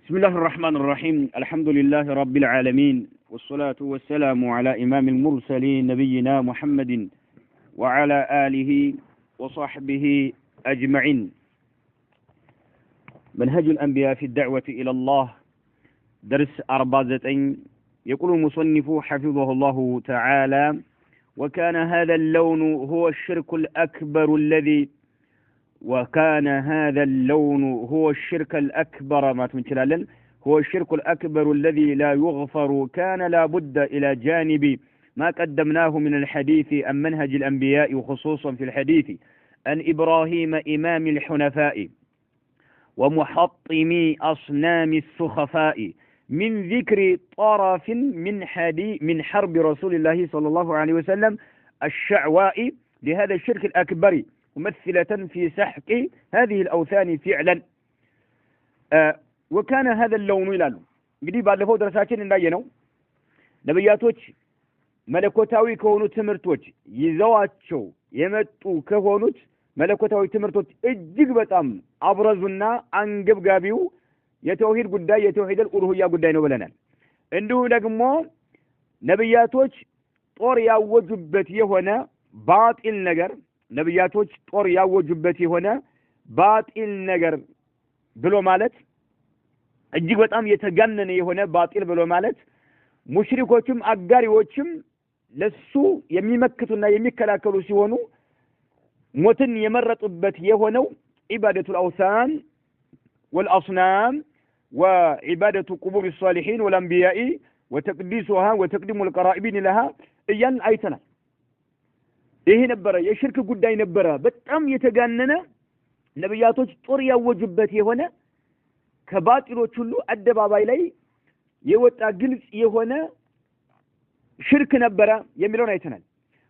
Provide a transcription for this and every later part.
بسم الله الرحمن الرحيم الحمد لله رب العالمين والصلاة والسلام على إمام المرسلين نبينا محمد وعلى آله وصحبه أجمعين. منهج الأنبياء في الدعوة إلى الله درس 4 يقول المصنف حفظه الله تعالى: وكان هذا اللون هو الشرك الأكبر الذي ما تمثلالن هو الشرك الأكبر الذي لا يغفر. كان لا بد إلى جانب ما قدمناه من الحديث عن منهج الأنبياء وخصوصا في الحديث عن إبراهيم إمام الحنفاء ومحطم أصنام السخفاء من ذكر طرف من حرب رسول الله صلى الله عليه وسلم الشعواء لهذا الشرك الأكبر ممثلة في سحق هذه الأوثان فعلا. وكان هذا اللون يلالو እንግዲህ ባለፈው ድረሳችን እንዳየነው ነብያቶች መለኮታዊ ከሆኑ ትምህርቶች ይዘዋቸው የመጡ ከሆኑት መለኮታዊ ትምህርቶች እጅግ በጣም አብረዙና አንገብጋቢው የተውሂድ ጉዳይ የተውሂድ الኡሉሂያ ጉዳይ ነው ብለናል። እንዲሁ ደግሞ ነብያቶች ጦር ያወጁበት የሆነ ባጢል ነገር ነብያቶች ጦር ያወጁበት የሆነ ባጢል ነገር ብሎ ማለት እጅግ በጣም የተጋነነ የሆነ ባጢል ብሎ ማለት ሙሽሪኮችም አጋሪዎችም ለሱ የሚመክቱና የሚከላከሉ ሲሆኑ ሞትን የመረጡበት የሆነው ኢባደቱ الأوثان والأصنام وعبادة قبور الصالحين والأنبياء وتقديسها وتقديم القرائبين لها እያን አይተናል። ይሄ ነበር የሽርክ ጉዳይ ነበር በጣም የተጋነነ ነብያቶች ጦር ያወጁበት የሆነ ከባጢሎች ሁሉ አደባባይ ላይ የወጣ ግልጽ የሆነ ሽርክ ነበር የሚለውን አይተናል።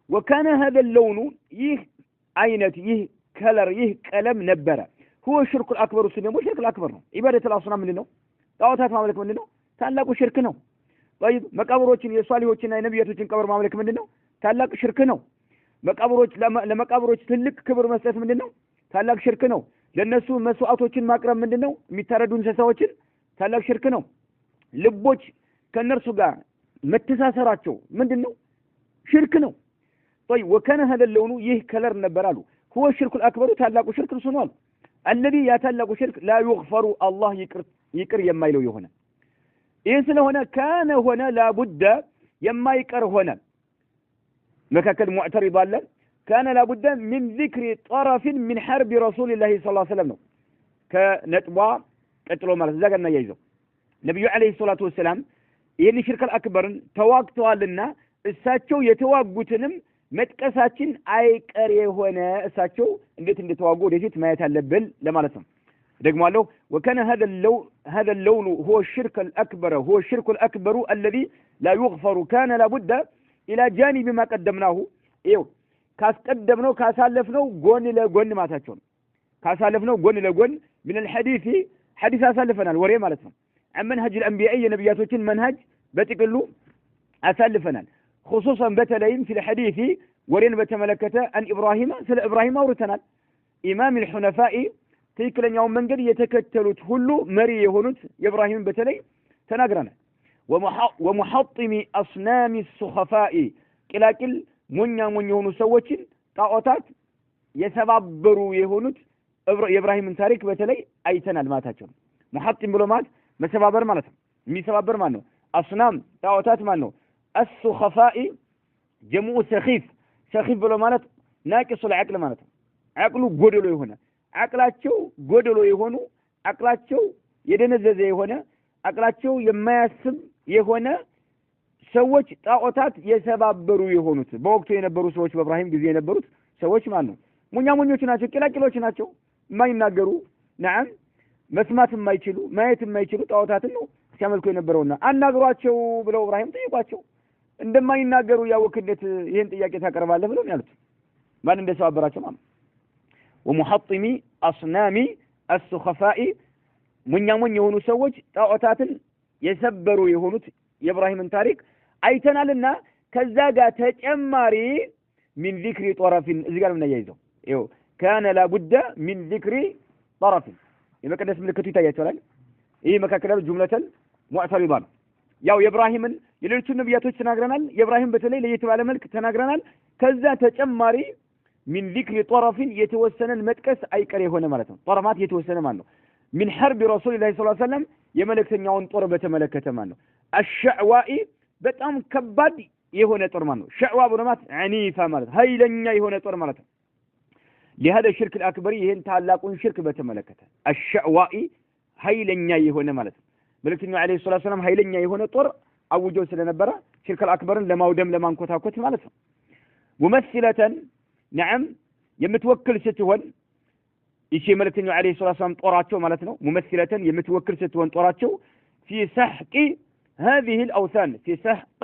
وكان هذا اللون ይህ አይነት ይህ ከለር ይህ ቀለም ነበር هو الشرك الأكبر سنه شرك الأكبر ነው። ኢባደቱ الأصنام ምንድነው? ጣዖታት ማምለክ ምንድነው? ታላቁ ሽርክ ነው። طيب መቃብሮችን የሷሊሆችና የነብያቶችን ቀብር ማምለክ ምንድነው? ታላቅ ሽርክ ነው። መቃብሮች ለመቃብሮች ትልቅ ክብር መስጠት ምንድነው? ታላቅ ሽርክ ነው። ለነሱ መስዋዕቶችን ማቅረብ ምንድነው? የሚታረዱ እንስሳዎችን ታላቅ ሽርክ ነው። ልቦች ከነርሱ ጋር መተሳሰራቸው ምንድነው? ሽርክ ነው። طيب وكان هذا اللون ይህ ከለር ነበር አሉ هو الشرك الأكبر ታላቁ ሽርክ ነው። الذي ያታላቁ ሽርክ لا يغفر الله ይቅር የማይለው የሆነ ይህ ስለሆነ كان ሆነ لا بد የማይቀር ሆነ መካከል ሙዕተሪድ አለ كان لا بد من ذكر طرف من حرب رسول الله صلى الله عليه وسلم ነው ከነጥቧ ቀጥሎ ማለት እዛ ጋር እናያይዘው ነብዩ አለይሂ ሰላቱ ወሰለም ይህን ሽርክ አልአክበርን ተዋግተዋልና እሳቸው የተዋጉትንም መጥቀሳችን አይቀር የሆነ እሳቸው እንዴት እንደተዋጉ ወደፊት ማየት አለብን ለማለት ነው። ደግሞ አለው وكان هذا اللون هو الشرك الأكبر الذي لا يغفر. كان لابد إلى جانب ما قدمناه ካስቀደምነው ካሳለፍነው ጎን ለጎን ማታቸው ካሳለፍነው ጎን ለጎን من الحديث حديث አሳልፈናል ወሬ ማለት ነው። منهج الأنبياء የነብያቶችን መንሃጅ በጥቅሉ አሳልፈናል። خصوصا በተለይም في الحديث ወሬን በተመለከተ አን ኢብራሂም ስለ ኢብራሂም አውርተናል። ኢማም الحنفاء ትክክለኛውን መንገድ የተከተሉት ሁሉ መሪ የሆኑት ኢብራሂም በተለይ ተናግረናል። ومحطم أصنام السخفاء ቅላቅል ሞኛ የሆኑ ሰዎችን ጣዖታት የሰባበሩ የሆኑት ኢብራሂምን ታሪክ በተለይ አይተናል ማታቸው። ሙሐጢም ብሎ ማለት መሰባበር ማለት ነው። የሚሰባበር ማለት ነው። አስናም ጣዖታት ማለት ነው። السخفاء جمع سخيف ብሎ ማለት ናቂሱ العقل ማለት ነው። አቅሉ ጎደሎ የሆነ አቅላቸው ጎደሎ የሆኑ አቅላቸው የደነዘዘ የሆነ አቅላቸው የማያስብ የሆነ ሰዎች ጣዖታት የሰባበሩ የሆኑት በወቅቱ የነበሩ ሰዎች በኢብራሂም ጊዜ የነበሩት ሰዎች ማለት ነው። ሞኞች ናቸው፣ ቂላቂሎች ናቸው፣ የማይናገሩ ነዓም መስማት የማይችሉ ማየት የማይችሉ ጣዖታትን ነው ሲያመልኩ የነበረውና አናግሯቸው ብለው ኢብራሂም ጠይቋቸው እንደማይናገሩ ያወክነት ይሄን ጥያቄ ታቀርባለህ ብለው ያሉት ማን እንደሰባበራቸው ማለት ومحطم أصنام السخفاء ሞኝ የሆኑ ሰዎች ጣዖታትን የሰበሩ የሆኑት የኢብራሂምን ታሪክ አይተናልና ከዛ ጋር ተጨማሪ من ذكر طرف እዚህ ጋር ምን ያይዘው كان لا بد من ذكر طرف የመቀደስ ምልክቱ ይታያቸዋል። ይሄ መካከለኛ ጁምለተን ሙዕተሪዳ ነው። ያው የኢብራሂምን የሌሎቹን ነብያቶች ተናግረናል። የኢብራሂም በተለይ ለየት ባለ መልክ ተናግረናል። ከዛ ተጨማሪ ሚን ዚክሪ ጠረፊን የተወሰነን መጥቀስ አይቀር የሆነ ማለት ነው። ጠረፋት የተወሰነ ማለት ነው። ሚን ሐርብ ረሱልላህ ሰለላሁ ዐለይሂ ወሰለም የመልእክተኛውን ጦር በተመለከተ ማለት ነው። አሽዕዋኢ በጣም ከባድ የሆነ ጦር ማለት ነው። ሸዕዋ ብለማት ዐኒፋ ማለት ኃይለኛ የሆነ ጦር ማለት ነው። لهذا الشرك الأكبر ይሄን ታላቁን ሽርክ በተመለከተ አሽዕዋኢ ኃይለኛ የሆነ ማለት ነው። መልእክተኛው አለይሂ ሰላቱ ወሰለም ኃይለኛ የሆነ ጦር አውጆ ስለነበረ ሽርክ አልአክበርን ለማውደም ለማንኮታኮት ማለት ነው። ሙመሲለተን ነዓም የምትወክል ስትሆን እሺ መልእክተኛው አለይሂ ሰላቱ ወሰለም ጦራቸው ማለት ነው። ሙመሲለተን የምትወክል ስትሆን ጦራቸው في سحق هذه الأوثان في سحق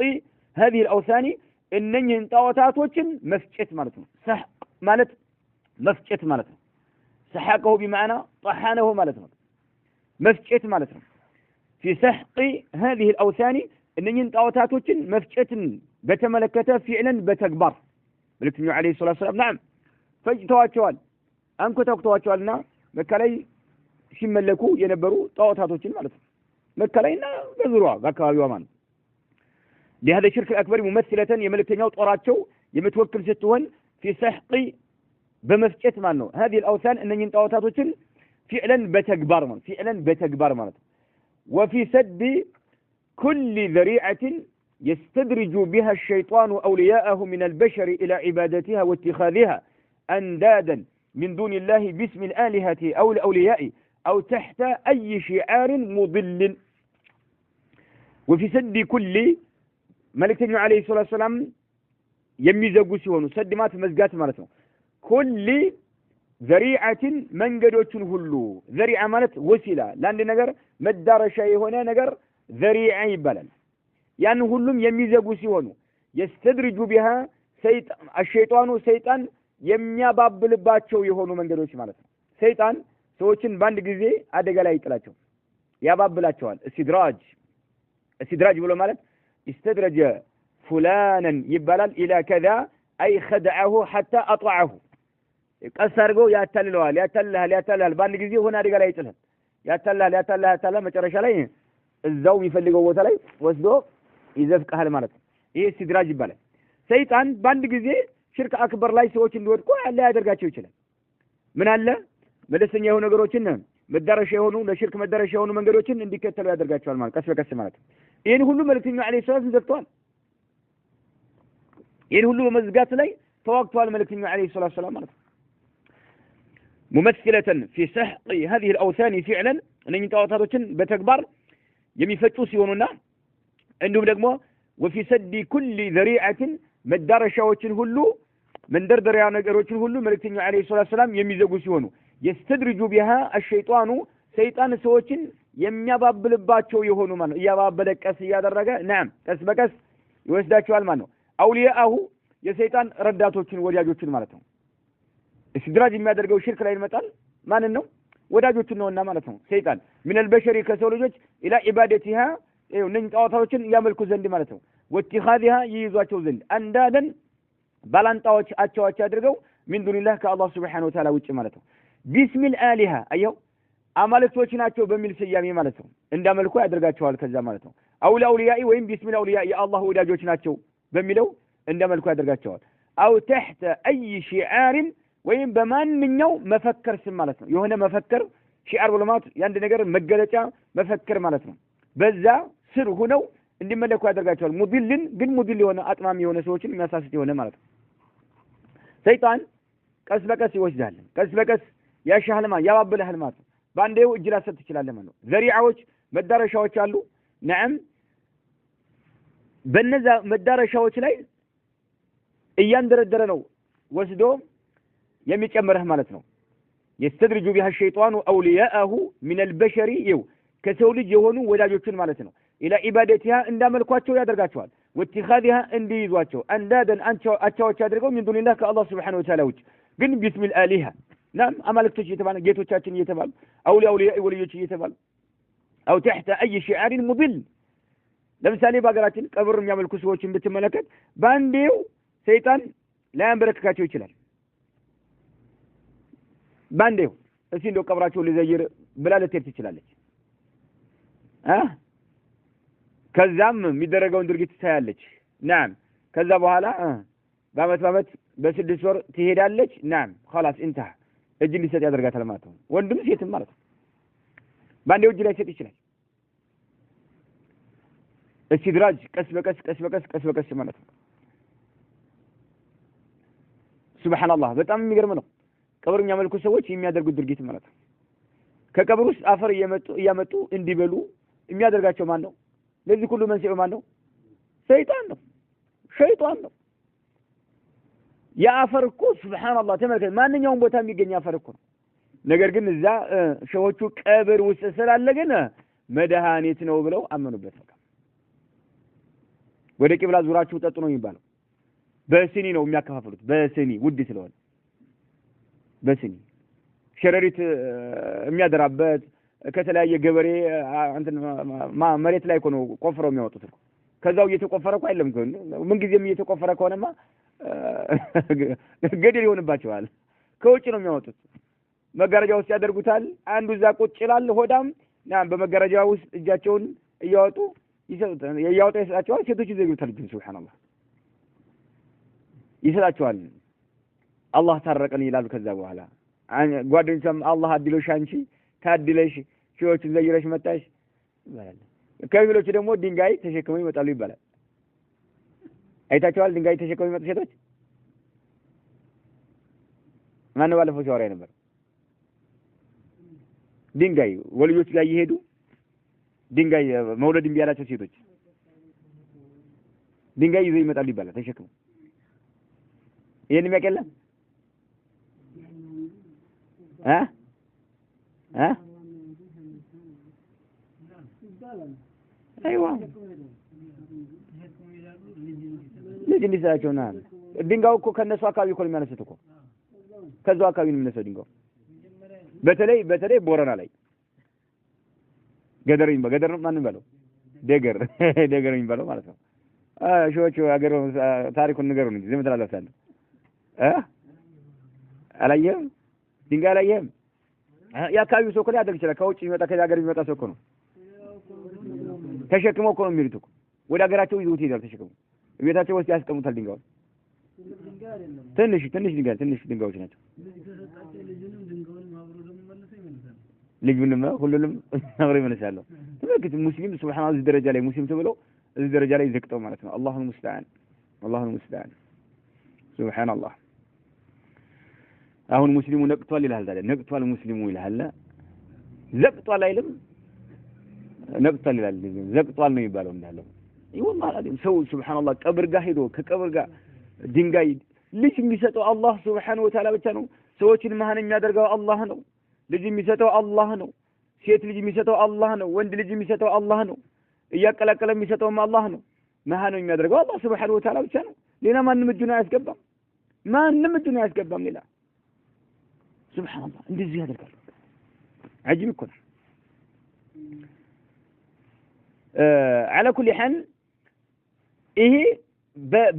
هذه الأوثان እነኚህን ጣዖታቶችን መፍጨት ማለት ነው። ሰሕቅ ማለት መፍጨት ማለት ነው። ሰሐቀሁ بمعنى طحنه ማለት ነው። መፍጨት ማለት ነው። في سحق هذه الأوثان እነኚህን ጣዖታቶችን መፍጨትን በተመለከተ ፊዕለን በተግባር መልእክተኛው አለይሂ ሰላቱ ወሰለም ናም ፈጭተዋቸዋል፣ አንኮታኩተዋቸዋልና መካ ላይ ሲመለኩ የነበሩ ጣዖታቶችን ማለት ነው። መካ ላይና በዙሪያዋ በአካባቢዋ ማለት ነው። لهذا الشرك الأكبر ممثلة የመልእክተኛው ጦራቸው የምትወክል ስትሆን في سحق በመፍጨት ማለት ነው። هذه الأوثان እነኚህን ጣዖታቶችን ፊዕለን በተግባር ማለት ፊዕለን በተግባር ማለት وفي سد كل ذريعة يستدرج بها الشيطان أولياءه من البشر إلى عبادتها واتخاذها أندادا من دون الله باسم الآلهة أو الأولياء أو تحت أي شعار مضل. وفي سد كل ملكتنا عليه الصلاة والسلام يميزقوا سيونه سد مات مزقات مالتنا كل ذريعة من قدوتن هلو ذريعة مالت وسيلة لأن نجر مدار شيء هنا نجر ذريعة يبلل يعني هلهم يميزقوا سيونه يستدرج بها الشيطان سيطان የሚያባብል ባቸው የሆኑ መንገዶች ማለት ነው። ሰይጣን ሰዎችን ባንድ ጊዜ አደጋ ላይ ይጥላቸው ያባብላቸዋል። استدراج ብሎ ማለት استدرج فلانا ይባላል الى كذا اي خدعه حتى اطعه ቀስ አድርገው ያታልላል ባንድ ጊዜ ሆነ አደጋ ላይ ይጥላል። ያታልላል መጨረሻ ላይ እዛው የሚፈልገው ቦታ ላይ ወስዶ ይዘፍቃል ማለት ነው። ይሄ استدراج ይባላል። ሰይጣን ባንድ ጊዜ ሽርክ አክበር ላይ ሰዎች እንዲወድቁ አለ ያደርጋቸው ይችላል። ምን አለ መለሰኛ የሆኑ ነገሮችን መዳረሻ የሆኑ ለሽርክ መዳረሻ የሆኑ መንገዶችን እንዲከተሉ ያደርጋቸዋል ማለት ቀስ በቀስ ማለት ነው። ይሄን ሁሉ መልእክተኛው አለይሂ ሰላቱ ዘግተዋል። ይሄን ሁሉ በመዝጋት ላይ ተዋግተዋል መልእክተኛው አለይሂ ሰላቱ ሰላም ማለት ነው። ممثلة في سحق هذه الأوثان فعلا እነኚህ ጣዖታቶችን በተግባር የሚፈጩ ሲሆኑና እንዲሁም ደግሞ وفي سد كل ذريعة መዳረሻዎችን ሁሉ መንደርደሪያ ነገሮችን ሁሉ መልእክተኛው አለይሂ ሰላቱ ሰላም የሚዘጉ ሲሆኑ يستدرج بها الشيطان ሰይጣን ሰዎችን የሚያባብልባቸው የሆኑ ማለት ያባበለ ቀስ ያደረገ ናም ቀስ በቀስ ይወስዳቸዋል ማለት ነው። አውሊያሁ የሰይጣን ረዳቶችን ወዳጆችን ማለት ነው። استدراج የሚያደርገው ሽርክ ላይ ይመጣል ማንን ነው? ወዳጆችን ነውና ማለት ነው። ሰይጣን من البشر ከሰው ልጆች الى عبادتها እነኚህ ጣዖታቶችን ያመልኩ ዘንድ ማለት ነው። واتخاذها ይይዟቸው ዘንድ አንዳንድ ባላንጣዎች አቻዎች አድርገው من دون الله ከአላህ Subhanahu Wa Ta'ala ውጭ ማለት ነው። بسم الآلهة አየው አማልክቶች ናቸው በሚል ስያሜ ማለት ነው እንዳመልኩ ያደርጋቸዋል ከዛ ማለት ነው። አውሊያኢ ወይም بسم الأولياء የአላህ ወዳጆች ናቸው በሚለው እንዳመልኩ ያደርጋቸዋል። أو تحت أي شعار ወይም በማንኛው መፈክር ስም ማለት ነው። የሆነ መፈክር ሺዓር ወለማት ያንድ ነገር መገለጫ መፈክር ማለት ነው። በዛ ስር ሆነው እንዲመለኩ ያደርጋቸዋል። ሙድልን ግን ሙድል የሆነ አጥማሚ የሆነ ሰዎችን የሚያሳስት የሆነ ማለት ነው። ሰይጣን ቀስ በቀስ ይወስዳል። ቀስ በቀስ ያሻህል ማለት ያባብልሃል ማለት ነው። ባንዴው እጅ ላሰጥ ይችላል ማለት ነው። ዘሪዓዎች መዳረሻዎች አሉ። ነዓም በነዛ መዳረሻዎች ላይ እያንደረደረ ነው ወስዶ የሚጨምርህ ማለት ነው። يستدرج بها الشيطان أولياءه من البشر ከሰው ልጅ የሆኑ ወዳጆችን ማለት ነው። ኢላ ኢባደቲሃ እንዳመልኳቸው ያደርጋቸዋል። ወትኻዚሃ እንዲይዟቸው አንዳደን አቻዎች አድርገው من دون الله ከአላህ Subhanahu Wa Ta'ala ውጭ ግን بسم الآلهة ናም አማልክቶች እየተባሉ ጌቶቻችን እየተባሉ አውሊያኢ ወልዮች እየተባሉ أو تحت أي شعار مضل ለምሳሌ በአገራችን ቀብር የሚያመልኩ ሰዎችን ብትመለከት ባንዴው ሰይጣን ላያንበረክካቸው ይችላል። ባንዴው እስኪ እንደው ቀብራቸው ሊዘይር ብላ ልትሄድ ትችላለች። ከዛም የሚደረገውን ድርጊት ታያለች ናም ከዛ በኋላ በአመት በ6 ወር ትሄዳለች ናም خلاص انتهى እጅ ሊሰጥ ያደርጋታል ማለት ነው ወንድም ሴትም ማለት ነው ባንዴው እጅ ላይ ሰጥ ይችላል استدراج ቀስ በቀስ ማለት ነው ሱብሃንአላህ በጣም የሚገርም ነው ቀብርኛ መልኩ ሰዎች የሚያደርጉት ድርጊት ማለት ነው ከቀብር ውስጥ አፈር እያመጡ እንዲበሉ የሚያደርጋቸው ማን ነው ለዚህ ሁሉ መንስኤው ማን ነው ሰይጣን ነው ያፈር እኮ ሱብሃንአላህ ተመልከት ማንኛውም ቦታ የሚገኝ አፈር እኮ ነው ነገር ግን እዛ ሸዎቹ ቀብር ውስጥ ስላለ ግን መድኃኒት ነው ብለው አመኑበት በቃ ወደ ቂብላ ዙራችሁ ጠጡ ነው የሚባለው በስኒ ነው የሚያከፋፍሉት በስኒ ውድ ስለሆነ በስኒ ሸረሪት የሚያደራበት ከተለያየ ገበሬ እንትን መሬት ላይ ነው ቆፍረው የሚያወጡት እኮ ከዛው እየተቆፈረ እኮ አይደለም ምን ጊዜም እየተቆፈረ ከሆነማ ገደል ይሆንባቸዋል ከውጭ ነው የሚያወጡት መጋረጃ ውስጥ ያደርጉታል አንዱ እዛ ቁጭ ይላል ሆዳም ናም በመጋረጃ ውስጥ እጃቸውን እያወጡ ይሰጣቸዋል ሴቶች ይዘጉታል ሱብሃንአላህ ይሰጣቸዋል አላህ ታረቀን ይላሉ ከዛ በኋላ ጓደኞችም አላህ አድሎሽ አንቺ ታድለሽ ሺዎችን ዘይረሽ መጣሽ ይባላል ከፊሎቹ ደግሞ ድንጋይ ተሸክመው ይመጣሉ ይባላል አይታቸዋል ድንጋይ ተሸክመው ይመጡ ሴቶች ማን ባለፈው ሲያወራ ነበር ድንጋይ ወልዮች ጋር ይሄዱ ድንጋይ መውለድ እንቢያላቸው ሴቶች ድንጋይ ይዘው ይመጣሉ ይባላል ተሸክመው ይሄን የሚያቀለ አይዋ ልጅ እንዲሰራቸውና ድንጋው እኮ ከነሱ አካባቢ እኮ የሚያነሱት እኮ ከዛው አካባቢ ነው የሚነሳው ድንጋው በተለይ ቦረና ላይ ገደር ማን በለው ደገር የሚባለው ማለት ነው ሾቹ አገሩ ታሪኩን ንገሩን እንጂ ዝም ትላላችሁ አላየም ድንጋይ አላየም ያካባቢው ሰው እኮ ሊያደርግ ይችላል ከውጭ ይመጣ ከሀገር የሚመጣ ሰው እኮ ነው ተሸክመው እኮ ነው የሚሉት እኮ ወደ ሀገራቸው ይዘውት ይሄዳል ተሸክመው ቤታቸው ውስጥ ያስቀምጣል ድንጋው ትንሽ ድንጋዮች ናቸው ልጅንም ሁሉንም አብረው ይመለሳሉ ትልቅ ሙስሊም ሱብሃንአላህ እዚህ ደረጃ ላይ ሙስሊም ተብለው እዚህ ደረጃ ላይ ዘቅጠው ማለት ነው አላሁ ሙስተዓን ሱብሃንአላህ አሁን ሙስሊሙ ነቅቷል ይላል ታዲያ ነቅቷል ሙስሊሙ ይላል ዘቅቷል አይልም ነቅቷል ይላል ዘቅቷል ነው የሚባለው እንዳለው ይሁን ማለት ሰው ሱብሃንአላህ ቀብር ጋር ሄዶ ከቀብር ጋር ድንጋይ ልጅ የሚሰጠው አላህ ሱብሃነሁ ወተዓላ ብቻ ነው ሰዎችን መሃን የሚያደርገው አላህ ነው ልጅ የሚሰጠው አላህ ነው ሴት ልጅ የሚሰጠው አላህ ነው ወንድ ልጅ የሚሰጠው አላህ ነው እያቀላቀለ የሚሰጠውም አላህ ነው መሃን የሚያደርገው አላህ ሱብሃነሁ ወተዓላ ብቻ ነው ሌላ ማንም እጁን አያስገባም ሌላ ሱብሃንአላህ እንደዚህ ያደርጋሉ عجيب እኮ ነው على كل حال ይሄ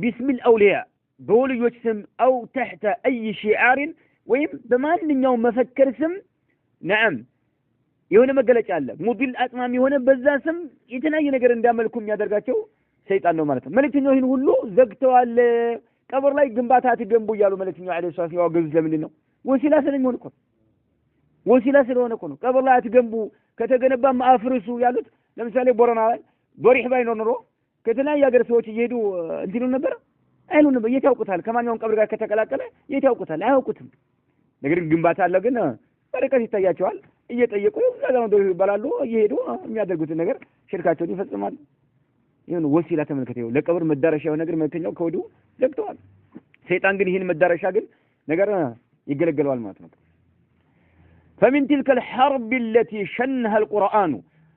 باسم الاولياء በወልዮች ስም او تحت اي شعار ወይም በማንኛውም መፈክር ስም نعم የሆነ መገለጫ አለ ሙዲል አጥማም የሆነ በዛ ስም የተለያየ ነገር እንዳመልኩ የሚያደርጋቸው ሰይጣን ነው ማለት ነው መልእክተኛው ይሄን ሁሉ ዘግተዋል ቀብር ላይ ግንባታ አትገንቡ እያሉ መልእክተኛው አለይሂ ሰላቱ ያወገዙት ለምንድን ነው ወሲላ ስለሚሆን እኮ ወሲላ ስለሆነ እኮ ነው ቀብር ላይ አትገንቡ ከተገነባም አፍርሱ ያሉት ለምሳሌ ቦረና ላይ ዶሪህ ባይኖር ኖሮ ከተለያየ ሀገር ሰዎች እየሄዱ እንዲሉ ነበር አይሉን ነበር የታውቁታል ከማንኛውም ቀብር ጋር ከተቀላቀለ የታውቁታል አያውቁትም ነገር ግን ግንባታ አለ ግን በረከት ይታያቸዋል እየጠየቁ ለዛው ዶሪህ ይባላሉ እየሄዱ የሚያደርጉት ነገር ሽርካቸውን ይፈጽማሉ ይሁን ወሲላ ተመልከተው ለቀብር መዳረሻው ነገር መልእክተኛው ከወዱ ዘግተዋል ሰይጣን ግን ይሄን መዳረሻ ግን ነገር ይገለገለዋል ማለት ነው فمن تلك الحرب التي شنها القرآن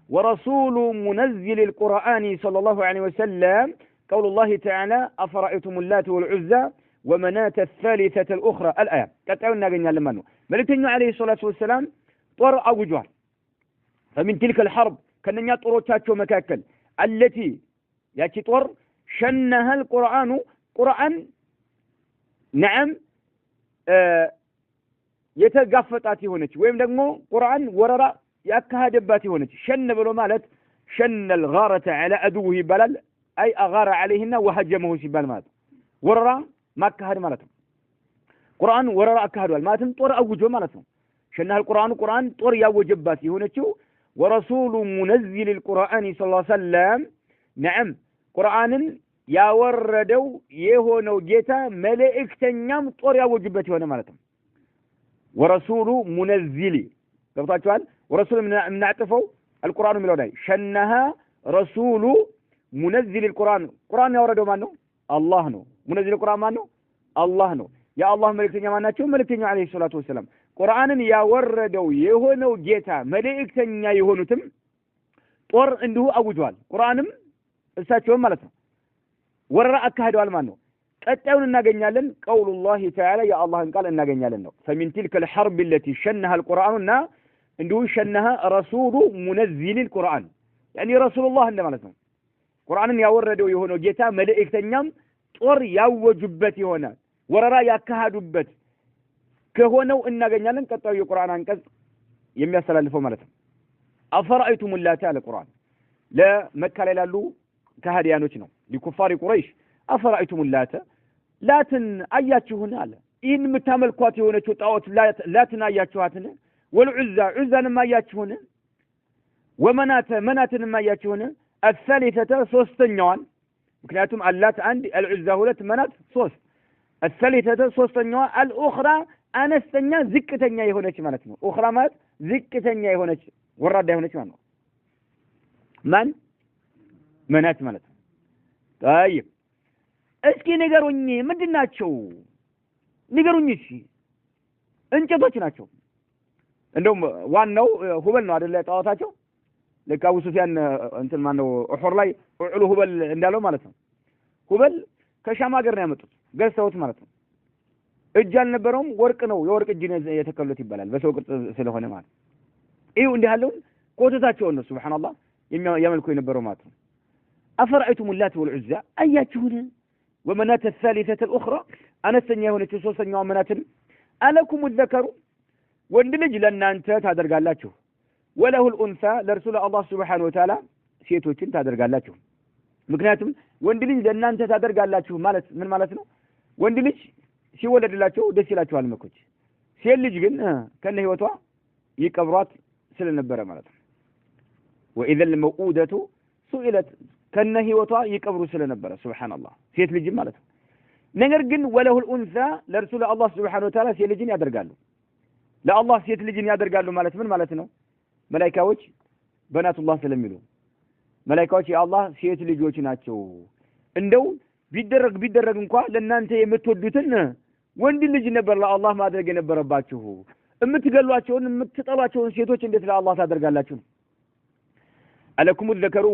ورسول منزل القرآن صلى الله عليه وسلم قول الله تعالى أفرأيتم اللات والعزى ومناة الثالثة الأخرى الآية كتعونا قلنا لمنه ملكتنا عليه الصلاة والسلام طور أوجوال فمن تلك الحرب كان يطروا تاتشو مكاكل التي ياتي طور شنها القرآن قرآن نعم የተጋፈጣት ሆነች ወይም ደግሞ ቁርአን ወረራ ያካሄደባት ሆነች ሸን ብሎ ማለት شن الغارة على أدوه بلال أي أغار عليهن وهجمه سبال مات وررا ما كهر مالتهم قرآن وررا كهر مالتهم طور أوجه مالتهم شنها القرآن طور يوجباتي هنا شو ورسول منزل القرآن صلى الله عليه وسلم نعم قرآن يا وردو يهونو جيتا ملائكتنيام طور يوجباتي هنا مالتهم ورسول منزل قبطاتوال ورسول من نعتفو القرآن ملوناي شنها رسول منزل القرآن يا وردو مانو الله نو منزل القرآن مانو الله نو يا الله ملائكتنيام ماناتشو ملائكتنيام عليه الصلاة والسلام ቁርአንን ያወረደው የሆነው ጌታ መልእክተኛ የሆኑትም ጦር እንዲሁ አውጇል ቁርአንም እሳቸውም ማለት ነው ወረራ አካሂደዋል ማለት ነው ቀጣዩን እናገኛለን ቀውሉላህ ተዓላ የአላህን ቃል እናገኛለን ነው فمن تلك الحرب التي شنها القرآن እንዲሁ شنها رسول منزل القرآن يعني رسول الله እንደማለት ነው ቁርአንን ያወረደው የሆነው ጌታ መልእክተኛም ጦር ያወጁበት ይሆናል ወረራ ያካሂዱበት ከሆነው እናገኛለን ቀጣዩ የቁርአን አንቀጽ የሚያስተላልፈው ማለት ነው አፈራይቱም ላታ ለቁርአን ለመካ ላይ ያሉ ከሃዲያኖች ነው ለኩፋሪ ቁረይሽ አፈራይቱም ላትን አያችሁን አለ ይህን የምታመልኳት የሆነችው ጣዖት ላትን አያችኋትን ወልዑዛን አያችሁን ወመናትን አያችሁን الثالثة ሶስተኛዋን ምክንያቱም አላት አንድ العزى ሁለት መናት ሶስት الثالثة ሶስተኛዋ الأخرى አነስተኛ ዝቅተኛ የሆነች ማለት ነው ኡኽራ ማለት ዝቅተኛ የሆነች ወራዳ የሆነች ማለት ነው ማን መናት ማለት ነው طيب እስኪ ንገሩኝ ምንድናቸው ንገሩኝ እሺ እንጨቶች ናቸው እንደውም ዋናው ሁበል ነው አይደል ጣዖታቸው ለካው ሱፊያን እንትን ማን ነው ኡሑር ላይ ኡዕሉ ሁበል እንዳለው ማለት ነው ሁበል ከሻም ሀገር ነው ያመጡት ገዝተውት ማለት ነው እጅ አልነበረውም ወርቅ ነው የወርቅ እጅ የተከሉት ይባላል በሰው ቅርጽ ስለሆነ ማለት ይው እንዲህ ያለው ኮተታቸው ነው ሱብሃንአላህ የሚያመልኩ የነበረው ማለት ነው አፈራይቱም ላት ወልዑዛ አያችሁን ወመናት الثالثة الأخرى አነስተኛ የሆነች ሶስተኛው መናትን አለኩም الذكر ወንድ ልጅ ለእናንተ ታደርጋላችሁ ወለሁ الأنثى ለርሱል አላህ ሱብሃነሁ ወተዓላ ሴቶችን ታደርጋላችሁ ምክንያቱም ወንድ ልጅ ለእናንተ ታደርጋላችሁ ማለት ምን ማለት ነው ወንድ ልጅ ሲወለድላቸው ደስ ይላቸዋል መኮች ሴት ልጅ ግን ከነ ህይወቷ ይቀብሯት ስለነበረ ማለት ነው وإذا الموءودة سئلت ከነ ህይወቷ ይቀብሩ ስለነበረ ሱብሃንአላህ ሴት ልጅ ማለት ነው ነገር ግን ወለሁ الأنثى ለርሱል አላህ ሱብሃነሁ ወተዓላ ሴት ልጅን ያደርጋሉ ለአላህ ሴት ልጅን ያደርጋሉ ማለት ምን ማለት ነው መላእክቶች በናቱላህ ስለሚሉ መላእክቶች የአላህ ሴት ልጆች ናቸው እንደው ቢደረግ እንኳን ለእናንተ የምትወዱትን ወንድ ልጅ ነበር ለአላህ ማድረግ የነበረባችሁ እምትገሏቸውን እምትጠሏቸውን ሴቶች እንዴት ለአላህ ታደርጋላችሁ አለኩም الذكر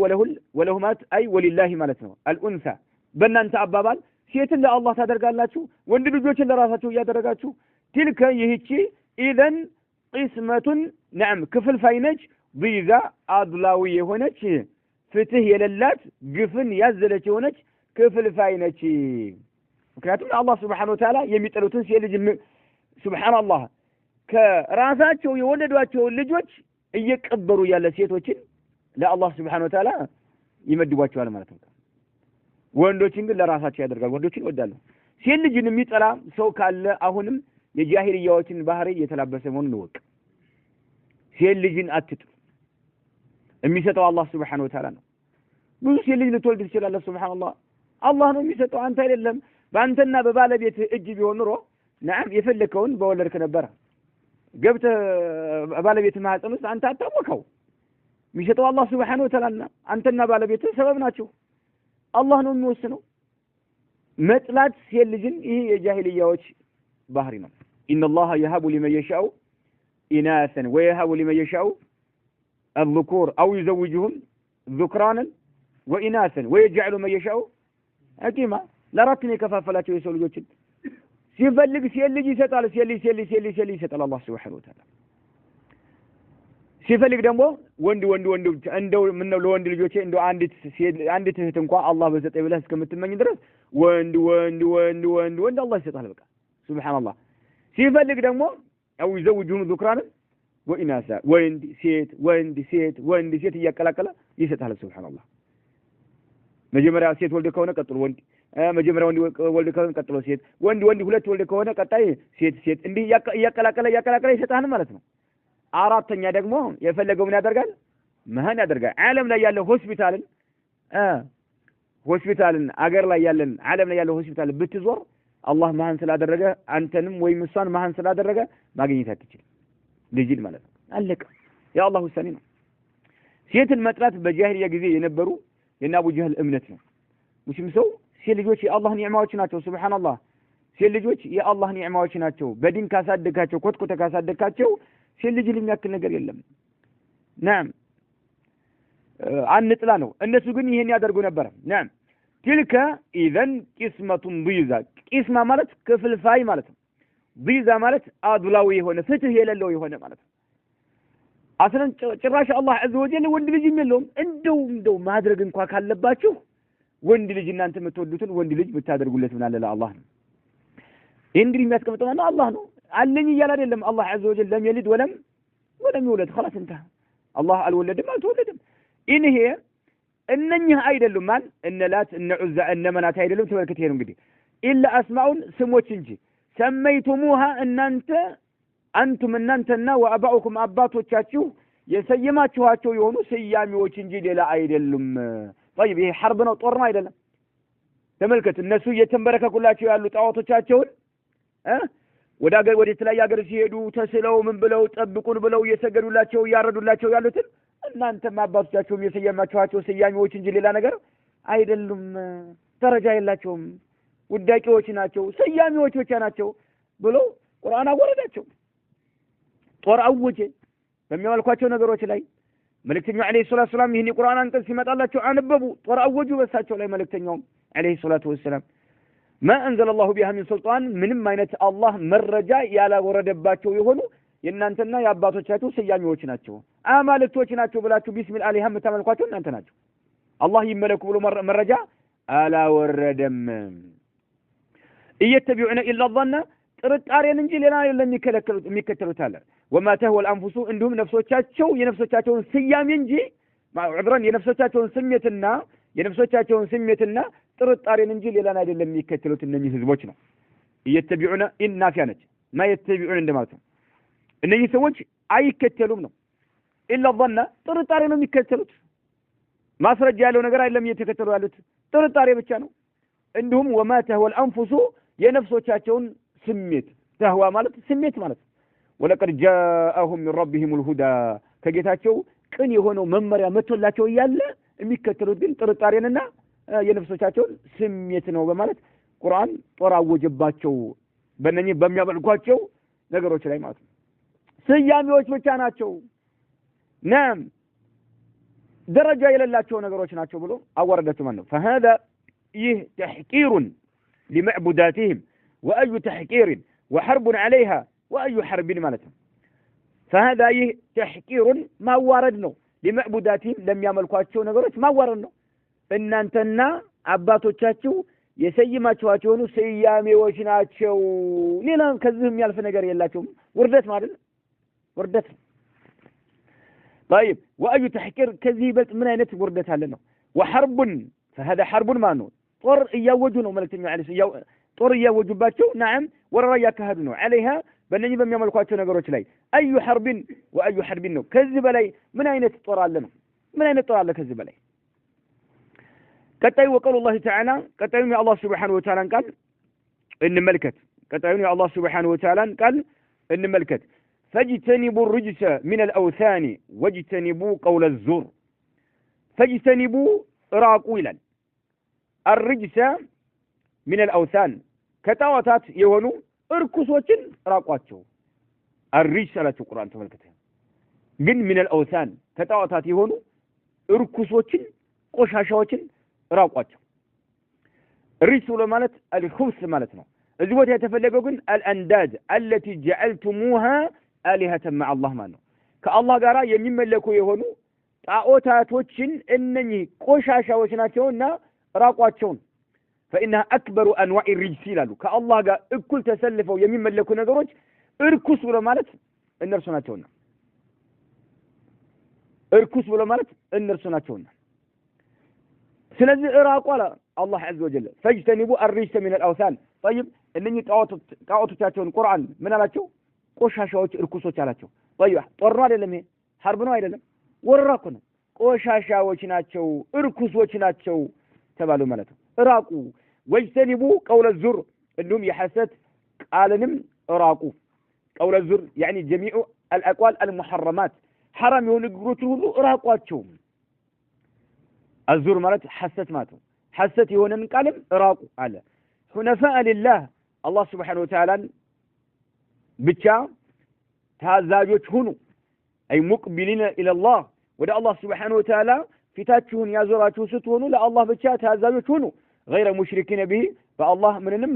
وله مات أي ولله ማለት ነው الأنثى በእናንተ አባባል ሴትን ለአላህ ታደርጋላችሁ ወንድ ልጆችን ለራሳችሁ ያደረጋችሁ تلك ይህቺ إذن قسمة نعم ክፍል ፋይነች ቢዛ አድላዊ የሆነች ፍትህ የሌላት ግፍን ያዘለች የሆነች ክፍል ፋይነች ምክንያቱም አላህ Subhanahu Wa Ta'ala የሚጠሉትን ሲልጅ ሱብሃንአላህ ከራሳቸው የወለዷቸው ልጆች እየቀበሩ ያለ ሴቶችን ለአላህ Subhanahu Wa Ta'ala ይመድቧቸዋል ማለት ነው ወንዶችን ግን ለራሳቸው ያደርጋል ወንዶችን ይወዳሉ ሴት ልጅን የሚጠላ ሰው ካለ አሁንም የጃሂልያዎችን ባህሪ እየተላበሰ መሆኑን ነው ሴት ልጅን አትጥሉ የሚሰጠው አላህ Subhanahu Wa Ta'ala ነው ብዙ ሴት ልጅ ልትወልድ ትችላለህ ሱብሃንአላህ አላህ ነው የሚሰጠው አንተ አይደለም በአንተና በባለቤት እጅ ቢሆን ኑሮ نعم የፈለከውን በወለድክ ነበር ገብተ ባለቤት ማህፀን ውስጥ አንተ አታወቀው የሚሰጠው አላህ Subhanahu Wa Ta'ala አንተና ባለቤት ሰበብ ናቸው አላህ ነው የሚወስነው መጥላት ሴት ልጅን ይሄ የጃሂልያዎች ባህሪ ነው إن الله يهب لمن يشاء إناثا ويهب لمن يشاء الذكور أو يزوجهم ذكرانا وإناثا ويجعل من يشاء حكيما لا راتني كفافلاቸው የሰው ልጆችን ሲፈልግ ሴት ልጅ ይሰጣል ሴት ልጅ ይሰጣል አላህ Subhanahu Wa Ta'ala ሲፈልግ ደግሞ ወንድ እንደው ምን ነው ለወንድ ልጆቼ እንደው አንዲት እህት እንኳን አላህ በሰጠኝ ብለህ እስከምትመኝ ድረስ ወንድ አላህ ይሰጣል በቃ ሱብሃንአላህ ሲፈልግ ደግሞ አው ይዘውጁን ذكራን وإناثا وند سيت يقلاقلا يسطال سبحان الله መጀመሪያ ሴት ወልድ ከሆነ ቀጥሎ ወንድ መጀመሪያ ወልድ ከሆነ ቀጥሎ ሴት ወንድ ሁለት ወልድ ከሆነ ቀጣይ ሴት እንዲህ ያቀላቀለ ይሰጣል ማለት ነው። አራተኛ ደግሞ የፈለገው ምን ያደርጋል? መሃን ያደርጋል። ዓለም ላይ ያለው ሆስፒታልን አገር ላይ ያለን ዓለም ላይ ያለው ሆስፒታል ብትዞር አላህ መሃን ስላደረገ አንተንም ወይም እሷን መሃን ስላደረገ ማግኘት አትችልም ልጅን ማለት ነው። አለቀ። የአላህ ውሳኔ ነው። ሴትን መጥራት በጃሂልያ ጊዜ የነበሩ የና አቡ ጀህል እምነት ነው። ሙስሊም ሰው ሴት ልጆች የአላህ ኒዕማዎች ናቸው። ሱብሃንአላህ ሴት ልጆች የአላህ ኒዕማዎች ናቸው። በዲን ካሳደጋቸው ኮትኮተ ካሳደጋቸው ሴት ልጅ የሚያክል ነገር የለም። ናም አንጥላ ነው። እነሱ ግን ይሄን ያደርጉ ነበር። ናም ትልከ ኢዘን ቂስመቱን ቢዛ ቂስማ ማለት ክፍልፋይ ማለት ነው። ቢዛ ማለት አድላዊ የሆነ ፍትህ የሌለው የሆነ ማለት ነው። አስለን ጭራሽ አላህ አዘ ወጀል ወንድ ልጅ የለውም። እንደው ማድረግ እንኳን ካለባችሁ ወንድ ልጅ እናንተ የምትወዱትን ወንድ ልጅ ብታደርጉለት ምን አለ ለአላህ ነው። እንግዲህ የሚያስቀምጠው ማለት አላህ ነው። አለኝ እያለ አይደለም አላህ አዘ ወጀል ለም የሊድ ወለም ይወለድ خلاص እንታ አላህ አልወለድም አልተወለድም። ይሄ እነኚህ አይደሉም ማን እነ ላት እነ ዑዛ እነ መናት አይደሉም። ተመልከት ይሄ ነው እንግዲህ ኢላ አስማኡን ስሞች እንጂ ሰመይቱሙሃ እናንተና ወአባኡኩም አባቶቻችሁ የሰየማችኋቸው የሆኑ ስያሜዎች እንጂ ሌላ አይደሉም። طيب ይሄ ሐርብ ነው ጦር ነው አይደለም። ተመልከት እነሱ እየተንበረከኩላቸው ያሉ ጣዖቶቻቸውን ወደ ተለያየ ሀገር ሲሄዱ ተስለው ምን ብለው ጠብቁን ብለው እየሰገዱላቸው እያረዱላቸው ያሉትን እናንተም አባቶቻችሁም የሰየማችኋቸው ስያሜዎች እንጂ ሌላ ነገር አይደሉም። ደረጃ የላቸውም። ውዳቂዎች ናቸው። ስያሜዎች ብቻ ናቸው ብሎ ቁርአን አወረዳቸው። ጦር አወጀ በሚያመልኳቸው ነገሮች ላይ። መልእክተኛው አለይሂ ሰላቱ ወሰላም ይህን የቁርአን አንቀጽ ሲመጣላቸው አነበቡ። ጦር አወጁ በሳቸው ላይ መልእክተኛው አለይሂ ሰላቱ ወሰላም ما انزل الله بها من سلطان ምንም አይነት አላህ መረጃ ያላወረደባቸው የሆኑ የእናንተና የአባቶቻችሁ ስያሜዎች ናቸው። አማልክቶች ናቸው ብላችሁ ቢስሚል አሊሃ የምታመልኳቸው እናንተ ናቸው። አላህ ይመለኩ ብሎ መረጃ አላወረደም። እየተቢዑነ ኢላ ظن ጥርጣሬን እንጂ ሌላ የሚከተሉት አለ። ወማ ተህወል አንፉሱ እንዲሁም የነፍሶቻቸውን ስያሜ እንጂ ዑድራን የነፍሶቻቸውን ስሜትና ጥርጣሬን እንጂ ሌላን አይደለም የሚከተሉት እነኚህ ህዝቦች ነው። እየተቢዑነ ኢናፊያ ነች ማ የተቢዑን እንደማለት ነው። እነኚህ ሰዎች አይከተሉም ነው። ኢላ ظن ጥርጣሬ ነው የሚከተሉት። ማስረጃ ያለው ነገር አይደለም እየተከተሉ ያሉት ጥርጣሬ ብቻ ነው። እንዲሁም ወማ ተህወል አንፉሱ የነፍሶቻቸውን ስሜት ተህዋ ማለት ስሜት ማለት ወለቀድ ጃአሁም ሚን ረቢሂሙል ሁዳ ከጌታቸው ቅን የሆነው መመሪያ መጥቶላቸው እያለ የሚከተሉት ግን ጥርጣሬንና የነፍሶቻቸውን ስሜት ነው በማለት ቁርአን ጦር አወጀባቸው በእነኚህ በሚያመልኳቸው ነገሮች ላይ ማለት ነው። ስያሜዎች ብቻ ናቸው። ናም ደረጃ የሌላቸው ነገሮች ናቸው ብሎ አወረዳቸው ማለት ነው። فهذا ይህ تحقير لمعبوداتهم وأي تحقير وحرب عليها وأي حرب ማለት ነው። فهذا ይህ تحقير ማዋረድ ነው لمعبوداتهم ለሚያመልኳቸው ነገሮች ማዋረድ ነው። እናንተና አባቶቻችሁ የሰይማችኋቸው ሆኑ ስያሜዎች ናቸው። ሌላ ከዚህ የሚያልፍ ነገር የላቸውም። ውርደት ማለት ነው። ውርደት طيب وأي تحقير كذي بس من أين توردت هذا ነው وحرب فهذا حرب ما ነው ጦር እያወጁ ነው መልእክተኛው አለይሂ ጦር እያወጁባቸው نعم ወረራ ያካሄዱ ነው عليها በእነኚህ በሚያመልኳቸው ነገሮች ላይ أي حرب وأي حرب ነው ከዚህ በላይ ምን አይነት ጦር አለ ነው ምን አይነት ጦር አለ ከዚህ በላይ ቀጣዩ وقال الله تعالى ቀጣዩ የአላህ Subhanahu Wa Ta'ala ቃል እንመልከት ቀጣዩ የአላህ Subhanahu Wa Ta'ala ቃል እንመልከት فاجتنبوا الرجس من الأوثان واجتنبوا قول الزور فاجتنبوا راقوا إلى الرجس من الأوثان كتاوتات يهونوا اركسوችን راقواቸው الرجس على القرآن ተመልከተ ግን من الأوثان كتاوتات يهونوا اركسوችን ቆሻሻዎችን راقواቸው الرجس ማለት الخبث ማለት ነው። እዚህ ቦታ የተፈለገው ግን الأنداد التي جعلتموها آلهة مع الله ማለት ነው። ከአላህ ጋር የሚመለኩ የሆኑ ጣዖታቶችን እነኚህ ቆሻሻዎች ናቸውና ራቋቸው። فإنها أكبر أنواع الرجس ይላሉ። ከአላህ ጋር እኩል ተሰልፈው የሚመለኩ ነገሮች እርኩስ ብሎ ማለት እነርሱ ናቸውና እርኩስ ብሎ ማለት እነርሱ ናቸውና ስለዚህ እራቁ አለ አላህ ዐዘ ወጀል ፈጅተኒቡ الرجس من الاوثان طيب እነኚህ ጣዖቶቻቸውን ቁርአን ምን አላቸው ቆሻሻዎች እርኩሶች አላቸው طيب ጦር ነው አይደለም ይሄ ሐርብ ነው አይደለም ወረራ እኮ ነው ቆሻሻዎች ናቸው እርኩሶች ናቸው ተባሉ ማለት ነው እራቁ ወጅተኒቡ ቀውለ ዙር እንዲሁም የሐሰት ቃልንም እራቁ ቀውለ ዙር يعني جميع الاقوال المحرمات حرام የሆኑ ንግግሮችን ሁሉ እራቋቸው الزور ማለት ሐሰት ማለት ነው ሐሰት የሆነን ቃልም እራቁ አለ حنفاء لله الله سبحانه وتعالى ብቻ ታዛዦች ሁኑ أي مقبلين إلى الله ወደ አላህ سبحانه وتعالى ፊታችሁን ያዞራችሁ ስትሆኑ ለአላህ ብቻ ታዛዦች ሁኑ غير مشركين به በአላህ ምንንም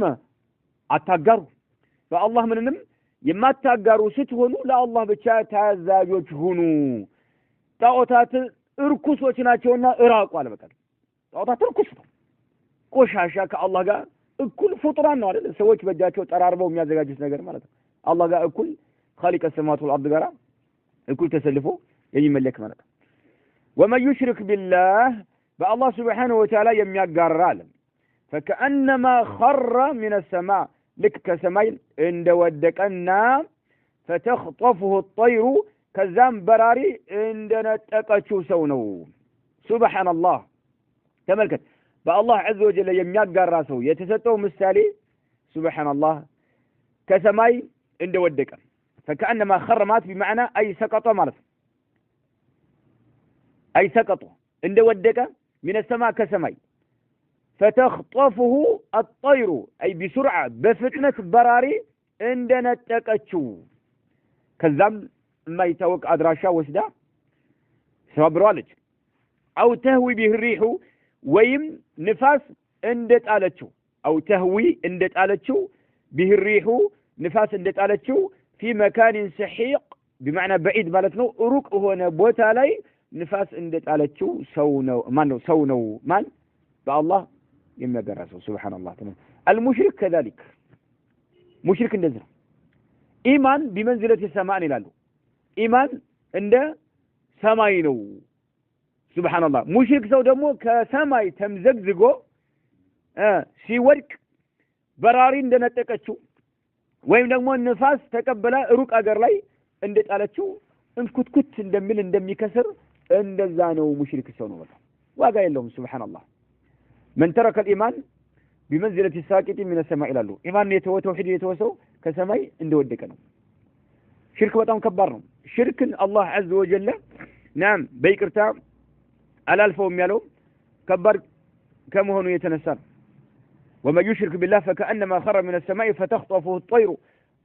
አታጋሩ በአላህ ምንንም የማታጋሩ ስትሆኑ ለአላህ ብቻ ታዛዦች ሁኑ ጣዖታት እርኩሶች ናቸውና እራቁ አለ በቃ ጣዖታት እርኩስ ነው ቆሻሻ ከአላህ ጋር እኩል ፍጡራን ነው አይደል ሰዎች በእጃቸው ጠራርበው የሚያዘጋጁት ነገር ማለት ነው አላህ ጋር እኩል خالق السماوات والارض ጋር እኩል ተሰልፎ የሚመለክ ማለት ነው ومن يشرك بالله بالله سبحانه وتعالى የሚያጋራ አለ فكأنما خر من السماء لك كسماء እንደወደቀና فتخطفه الطير ከዛም በራሪ እንደነጠቀችው ሰው ነው ሱብሃንአላህ ተመልከት በአላህ ዐዘ ወጀል የሚያጋራ ሰው የተሰጠው ምሳሌ ሱብሃንአላህ ከሰማይ እንደወደቀ فكأنما خرمات بمعنى أي سقط ማለት أي سقط እንደወደቀ من السماء كسماي فتخطفه الطير أي بسرعة بفتنة براري እንደነጠቀችው ከዛም የማይታወቅ አድራሻ ወስዳ ሰብሯለች አው ተህዊ به الريح ወይም ንፋስ እንደጣለችው አው ተህዊ እንደጣለችው به الريح ንፋስ እንደጣለችው في مكان سحيق بمعنى بعيد ማለት ነው ሩቅ ሆነ ቦታ ላይ ንፋስ እንደጣለችው ሰው ነው ማን ነው ሰው ነው ማን በአላህ የሚያጋራ ሰው ሱብሃንአላህ المشرك كذلك ሙሽሪክ እንደዚህ ነው ኢማን بمنزلة السماء ይላሉ ኢማን እንደ ሰማይ ነው ሱብሃንአላህ ሙሽሪክ ሰው ደግሞ ከሰማይ ተምዘግዝጎ ሲወድቅ በራሪ እንደነጠቀችው ወይም ደግሞ ንፋስ ተቀበለ ሩቅ አገር ላይ እንደጣለችው እንኩትኩት እንደሚል እንደሚከስር እንደዛ ነው ሙሽሪክ ሰው ነው በቃ ዋጋ የለውም ሱብሃንአላህ من ترك الإيمان بمنزلة الساقط من السماء ይላሉ ኢማን የተወ ተውሂድ የተወሰው ከሰማይ እንደወደቀ ነው ሽርክ በጣም ከባድ ነው ሽርክን አላህ ዐዘ ወጀል ናም በይቅርታ አላልፈውም ያለው ከባድ ከመሆኑ የተነሳ وما يشرك بالله فكأنما خر من السماء فتخطفه الطير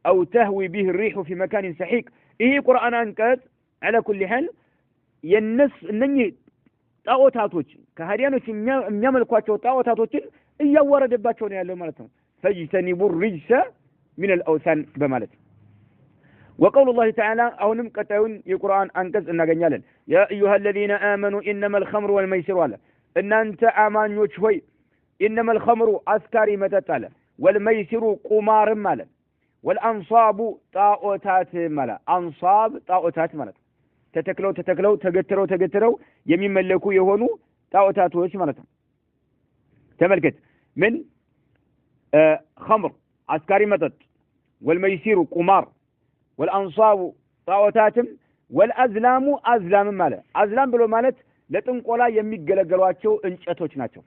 أو تهوي به الريح في مكان سحيق إيه قرآن أنكت على كل حال ينس نني ጣዖታቶች ከሃዲያኖች የሚያመልኳቸው ጣዖታቶችን እያወረደባቸው ነው ያለው ማለት ነው ፈጅተኒቡ الرجس من الأوثان በማለት وقول الله تعالى أونم قطعون القرآن أنكز እናገኛለን يا أيها الذين آمنوا إنما الخمر والميسر ولا إن أنت آمانيوች ሆይ إنما الخمر أسكاري متتال والميسر قمار مالا والأنصاب طاؤتات مالا أنصاب طاؤتات مالا تتكلو تقترو يمملكو يهونو طاؤتاتوች ማለት ነው ተመልከት من خمر أسكاري متت والميسر قمار والأنصاب طاؤتاتم والأزلام أزلام مالا أزلام ብሎ ማለት ለጥንቆላ የሚገለገሏቸው እንጨቶች ናቸው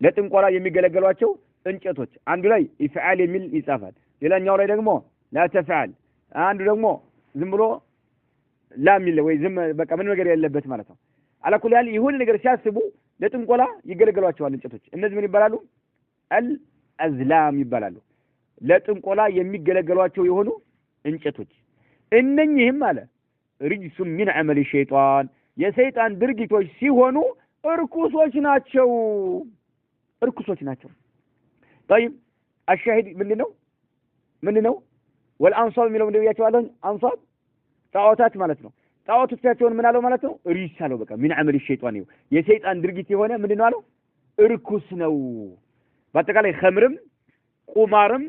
ለጥንቆላ የሚገለገሏቸው እንጨቶች አንዱ ላይ ይፈዓል የሚል ይጻፋል ሌላኛው ላይ ደግሞ ላ ተፈዓል አንዱ ደግሞ ዝም ብሎ ላ የሚል ወይ ዝም በቃ ምን ነገር ያለበት ማለት ነው አላኩል ያል ይሁን ነገር ሲያስቡ ለጥንቆላ ይገለገሏቸዋል እንጨቶች እነዚህ ምን ይባላሉ አልአዝላም ይባላሉ ለጥንቆላ የሚገለገሏቸው የሆኑ እንጨቶች እነኚህም አለ ሪጅሱ ሚን ዐመል ሸይጣን የሰይጣን ድርጊቶች ሲሆኑ እርኩሶች ናቸው طيب الشاهد ምንድነው والانصاب የሚለው እንደው ያቻዋለን አንሳብ ጣዖታት ማለት ነው ጣዖቶቻቸውን ምን አለው ማለት ነው ሪጅስ አለው በቃ ሚን ዐመል ሸይጣን ነው የሰይጣን ድርጊት የሆነ ምንድነው አለው እርኩስ ነው በአጠቃላይ ኸምርም ቁማርም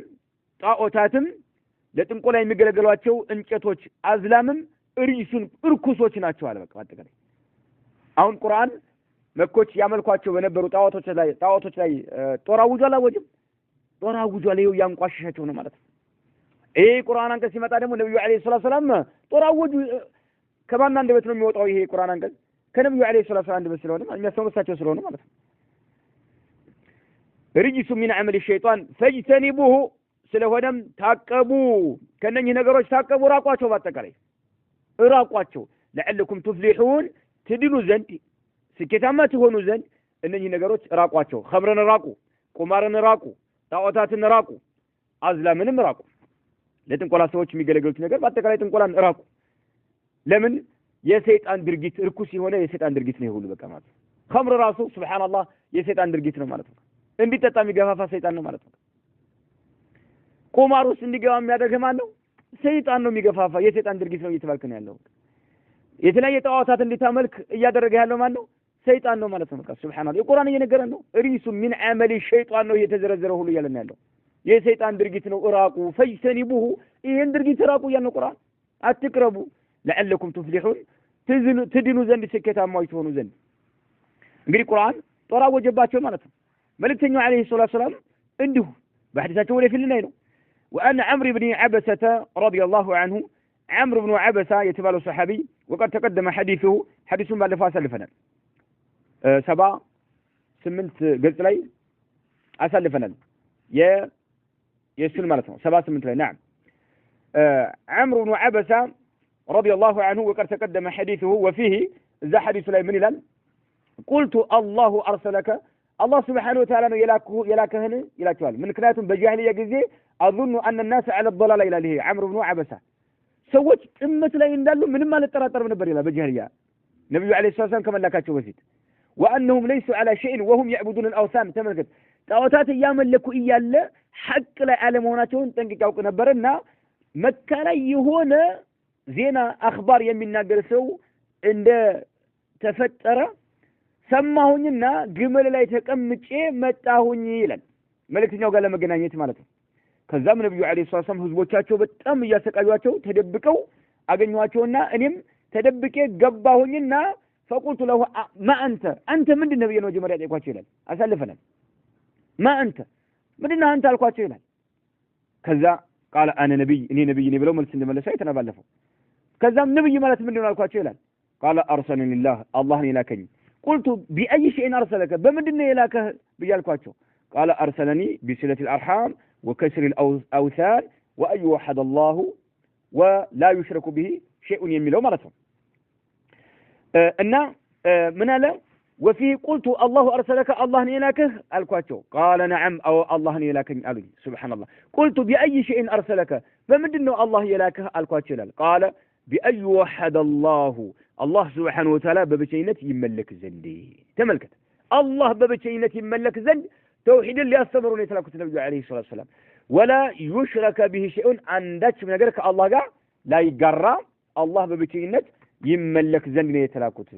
ጣዖታትም ለጥንቆላ የሚገለገሏቸው እንጨቶች አዝላምም ሪጅሱን እርኩሶች ናቸው አለ በቃ በአጠቃላይ አሁን ቁርአን መኮች ያመልኳቸው በነበሩ ጣዖቶች ላይ ጦር አውጇል አወጅም ጦር አውጇል ይኸው ያንቋሸሻቸው ነው ማለት ነው ይሄ ቁርአን አንቀጽ ሲመጣ ደግሞ ነብዩ አለይሂ ሰላም ጦር አወጁ ከማን አንደበት ነው የሚወጣው ይሄ ቁርአን አንቀጽ ከነብዩ አለይሂ ሰላም አንደበት ስለሆነ የሚያስተምሩሳቸው ስለሆነ ማለት ነው ርጅሱ ሚን አመል ሸይጣን ፈጅተኒቡሁ ስለሆነም ታቀቡ ከነኚህ ነገሮች ታቀቡ ራቋቸው ባጠቃላይ ራቋቸው ለعلكم تفلحون ትድኑ ዘንድ ስኬታማ ትሆኑ ዘንድ እነኚህ ነገሮች ራቋቸው ኸምረን ራቁ ቁማርን ራቁ ጣዖታትን ራቁ አዝላምንም ራቁ ለጥንቆላ ሰዎች የሚገለገሉት ነገር ባጠቃላይ ጥንቆላን ራቁ ለምን የሰይጣን ድርጊት እርኩስ የሆነ የሰይጣን ድርጊት ነው ሁሉ በቃ ማለት ኸምር ራሱ ሱብሃንአላህ የሰይጣን ድርጊት ነው ማለት ነው እንዲጠጣ የሚገፋፋ ሰይጣን ነው ማለት ነው ቁማር ውስጥ እንዲገባ የሚያደርግ ማን ነው ሰይጣን ነው የሚገፋፋ የሰይጣን ድርጊት ነው እየተባልክ ነው ያለው የተለያየ ጣዖታት እንዲታመልክ እያደረገ ያለው ማን ነው ሰይጣን ነው ማለት ነው በቃ ሱብሃንአላህ የቁርአን እየነገረን ነው ሪሱ ሚን አመል ሸይጣን ነው እየተዘረዘረው ሁሉ እያለን ያለው የሰይጣን ድርጊት ነው እራቁ ፈጅተኒቡሁ ይሄን ድርጊት ራቁ ያለው ቁርአን አትቅረቡ لعلكم تفلحون ትድኑ ዘንድ ስኬታማዎች ትሆኑ ዘንድ እንግዲህ ቁርአን ጦር አወጀባቸው ማለት ነው መልእክተኛው አለይሂ ሰላም እንዲሁ በሐዲሳቸው ወለፊል ላይ ነው وأن عمرو بن عبسة رضي الله عنه عمرو بن عبسة يتبالو صحابي وقد تقدم حديث بالفا سلفنا 7-8 ገጽ ላይ አሳልፈናል የሱን ማለት ነው 7-8 ላይ نعم عمرو بن عبسة رضي الله عنه وقد تقدم حديثه وفيه ذا حديث ላይ ምን ይላል قلت الله أرسلك الله سبحانه وتعالى يلاكهن ይላቸዋል ምክንያቱም በጃሂልያ ጊዜ اظن ان الناس على الضلال ይላል ይሄ عمرو بن عبسة ሰዎች ጥመት ላይ እንዳሉ ምንም አልተጠራጠርም ነበር ይላል በጃሂልያ ነብዩ አለይሂ ሰላም ከመላካቸው በፊት وانهم ليسوا على شيء وهم يعبدون الاوثان ተመልከት ጣዖታት ያመለኩ እያለ ሐቅ ላይ አለመሆናቸውን ጠንቅቀው ያውቁ ነበርና መካ ላይ የሆነ ዜና አخبار የሚናገር ሰው እንደ ተፈጠረ ሰማሁኝና ግመል ላይ ተቀምጬ መጣሁኝ ይላል መልእክተኛው ጋር ለመገናኘት ማለት ነው ከዛም ነብዩ አለይሂ ሰላም ህዝቦቻቸው በጣም እያሰቃዩአቸው ተደብቀው አገኘዋቸውና እኔም ተደብቄ ገባሁኝና فقلت له ما انت ምንድን ነው የመጀመሪያ ጠይቋቸው ይላል አሳልፈናል ما انت ምንድን ነው አንተ አልኳቸው ይላል ከዛ قال انا نبي እኔ ነብይ ነኝ ብለው መልስ እንደመለሰ አይተናባለፈው ከዛም ነብይ ማለት ምንድን ነው አልኳቸው ይላል قال ارسلني الله الله ይላከኝ قلت باي شيء ارسلك በምንድን ነው የላከህ ብያልኳቸው قال ارسلني بصلة الارحام وكسر الاوثان وان يوحد الله ولا يشرك به شيء የሚለው ማለት ነው እና ምን አለ وفي قلت الله ارسلك الله يلاكه الكواچو قال نعم او الله يلاكني قالوا سبحان الله قلت باي شيء ارسلك فمدنه الله يلاكه الكواچو ይላል قال بأن يوحد الله سبحانه وتعالى ببشينت يملك زند تملكت الله ببشينت يملك زند توحيد اللي استمرون يتلاكت النبي عليه الصلاه والسلام ولا يشرك به شيء عندك من غير الله ጋር لا يقرا الله ببشينت يملك زند يتلاكت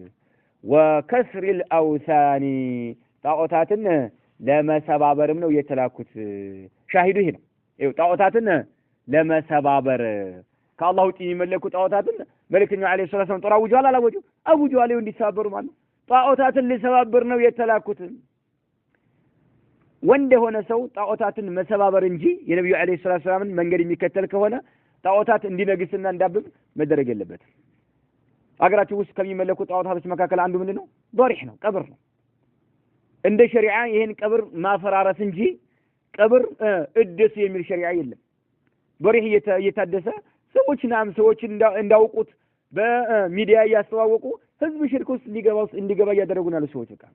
وكسر الاوثان ጣዖታትን ለመሰባበርም ነው የተላኩት ሻሂዱ ይሄ ነው ይኸው ጣዖታትን ለመሰባበር ከአላህ ውጪ የሚመለኩ ጣዖታትን መልእክተኛው አለይሂ ሰላም ጦር አውጇል አላወጁ አውጇል እንዲሰባበሩ ማለት ጣዖታትን ሊሰባበር ነው የተላኩት ወንድ የሆነ ሰው ጣዖታትን መሰባበር እንጂ የነብዩ አለይሂ ሰላም መንገድ የሚከተል ከሆነ ጣዖታት እንዲነግስና እንዳብብ መደረግ የለበትም አገራችን ውስጥ ከሚመለኩ ጣዖታቶች መካከል አንዱ ምንድነው ዶሪህ ነው ቀብር ነው እንደ ሸሪዓ ይሄን ቀብር ማፈራረስ እንጂ ቀብር እድስ የሚል ሸሪዓ የለም ዶሪህ እየታደሰ ሰዎች እንዳውቁት በሚዲያ ያስተዋወቁ ህዝብ ሽርክ ውስጥ እንዲገባ ያደረጉና ለሰዎች በቃ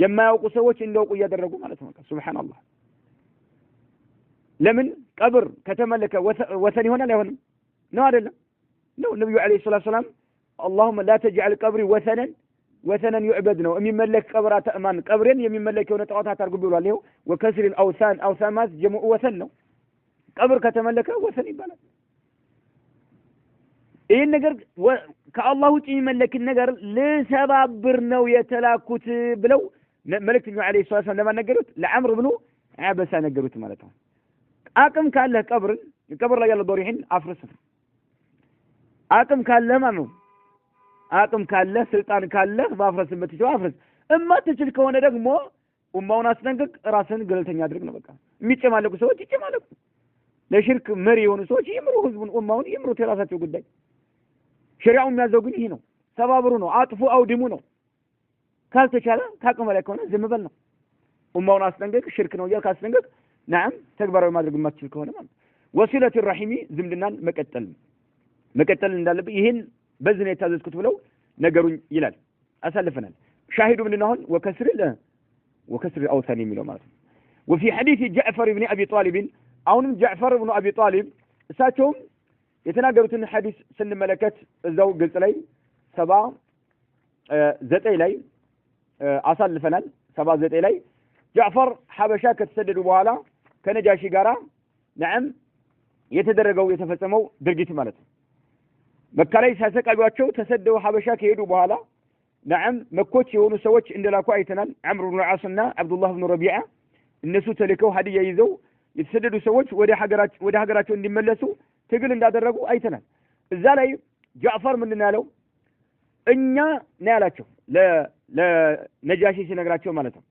የማያውቁ ሰዎች እንዳውቁ ያደረጉ ማለት ነው ሱብሃንአላህ ለምን ቀብር ከተመለከ ወሰን ይሆናል አይሆንም ነው አይደለም ነው ነብዩ አለይሂ ሰላም اللهم لا تجعل قبري وثنا يعبد ነው የሚመለክ ቀብራት ማን ቀብሬን የሚመለክ የሆነ ጣዖታት አድርጉ ብሏል ይሄው وكسر الاوثان اوثان جمع وثن ነው ቀብር ከተመለከ ወሰን ይባላል ይሄን ነገር ከአላህ ውጪ የሚመለክ ነገር ለሰባብር ነው የተላኩት ብለው መልእክተኛው አለይሂ ሰላም ለማነገሩት ለዓምር ብኑ አበሳ ነገሩት ማለት ነው አቅም ካለ ቀብር ላይ ያለው ዶሪህን አፍርስ አቅም ካለ ማለት ነው አቅም ካለ ስልጣን ካለ ማፍረስ የምትችለው አፍረስ እማትችል ከሆነ ደግሞ ኡማውን አስጠንቅቅ ራስን ገለልተኛ አድርግ ነው በቃ የሚጨማለቁ ሰዎች ይጨማለቁ ለሽርክ መሪ የሆኑ ሰዎች ይምሩ ህዝቡን ኡማውን ይምሩ የራሳቸው ጉዳይ ሸሪዓው የሚያዘው ግን ይሄ ነው ሰባብሩ ነው አጥፉ አውድሙ ነው ካልተቻለ ካቅም በላይ ከሆነ ዝም በል ነው ኡማውን አስጠንቅቅ ሽርክ ነው ያልክ አስጠንቅቅ نعم ተግባራዊ ማድረግ የማትችል ከሆነ ማለት ወሲለቱ الرحيم ዝምድናን መቀጠል እንዳለበት ይሄን በዚህ ነው የታዘዝኩት ብለው ነገሩን ይላል አሳልፈናል ሻሂዱ ምንድነው አሁን وكسر الأوثان የሚለው ማለት ነው وفي حديث جعفر بن أبي طالب አሁንም ጃዕፈር ኢብኑ አቢ ጣሊብ እሳቸውም የተናገሩትን ሐዲስ ስንመለከት እዛው ግልጽ ላይ 79 ላይ አሳልፈናል 79 ላይ ጃዕፈር ሐበሻ ከተሰደዱ በኋላ ከነጃሺ ጋራ نعم የተደረገው የተፈጸመው ድርጊት ማለት ነው መካ ላይ ሳሰቃዩአቸው ተሰደው ሐበሻ ከሄዱ በኋላ نعم መኮች የሆኑ ሰዎች እንደላኩ አይተናል عمرو بن العاص እና አብዱላህ ብን ረቢዓ እነሱ ተልከው ሀዲያ ይዘው የተሰደዱ ሰዎች ወደ ሀገራቸው እንዲመለሱ ትግል እንዳደረጉ አይተናል እዛ ላይ ጃዕፈር ምን ያለው እኛ ነው ያላቸው ለነጃሺ ሲነግራቸው ማለት ነው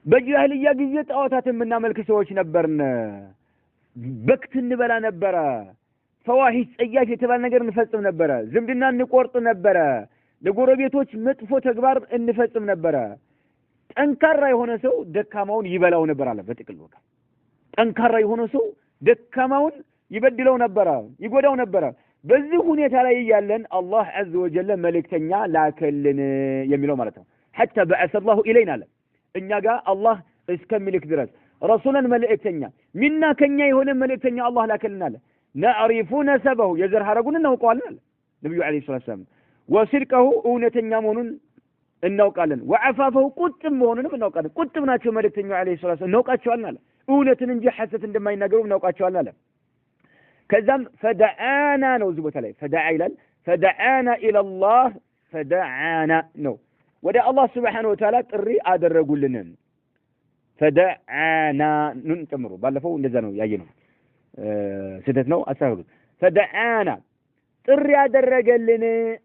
በጃሂልያ ጊዜ ጣዖታት የምናመልክ ሰዎች ነበርን በክት እንበላ ነበረ ፈዋሂሽ ጸያፍ የተባለ ነገር እንፈጽም ነበረ ዝምድና እንቆርጥ ነበረ ለጎረቤቶች መጥፎ ተግባር እንፈጽም ነበረ ጠንካራ የሆነ ሰው ደካማውን ይበላው ነበር አለ በጥቅል ወቃ ጠንካራ የሆነ ሰው ደካማውን ይበድለው ነበር ይጎዳው ነበር በዚህ ሁኔታ ላይ ያለን አላህ عز وجل መልእክተኛ ላከልን የሚለው ማለት ነው حتى بعث الله الينا አለ እኛ ጋር አላህ እስከሚልክ ድረስ ረሱላን መልእክተኛ ሚና ከኛ የሆነ መልእክተኛ አላህ ላከልን አለ نعرف نسبه የዘር ሐረጉን እናውቀዋለን አለ ነብዩ አለይሂ ሰላም ወስርቀሁ እውነተኛ መሆኑን እናውቃለን ወዓፋፈሁ ቁጥብ መሆኑንም እናውቃለን ቁጥብ ናቸው መልእክተኛው አለይሂ ሰላም እናውቃቸዋለን አለ እውነትን እንጂ ሐሰት እንደማይናገሩ እናውቃቸዋለን አለ ከዛም ፈደዓና ነው እዚህ ቦታ ላይ ፈደዓ ይላል ፈደዓና ኢላ አላህ ፈደዓና ነው ወደ አላህ Subhanahu Wa Ta'ala ጥሪ አደረጉልን ፈደዓና ኑን ጨምሩ ባለፈው እንደዛ ነው ያየነው ስህተት ነው አስተካክሉ ፈደዓና ጥሪ ያደረገልን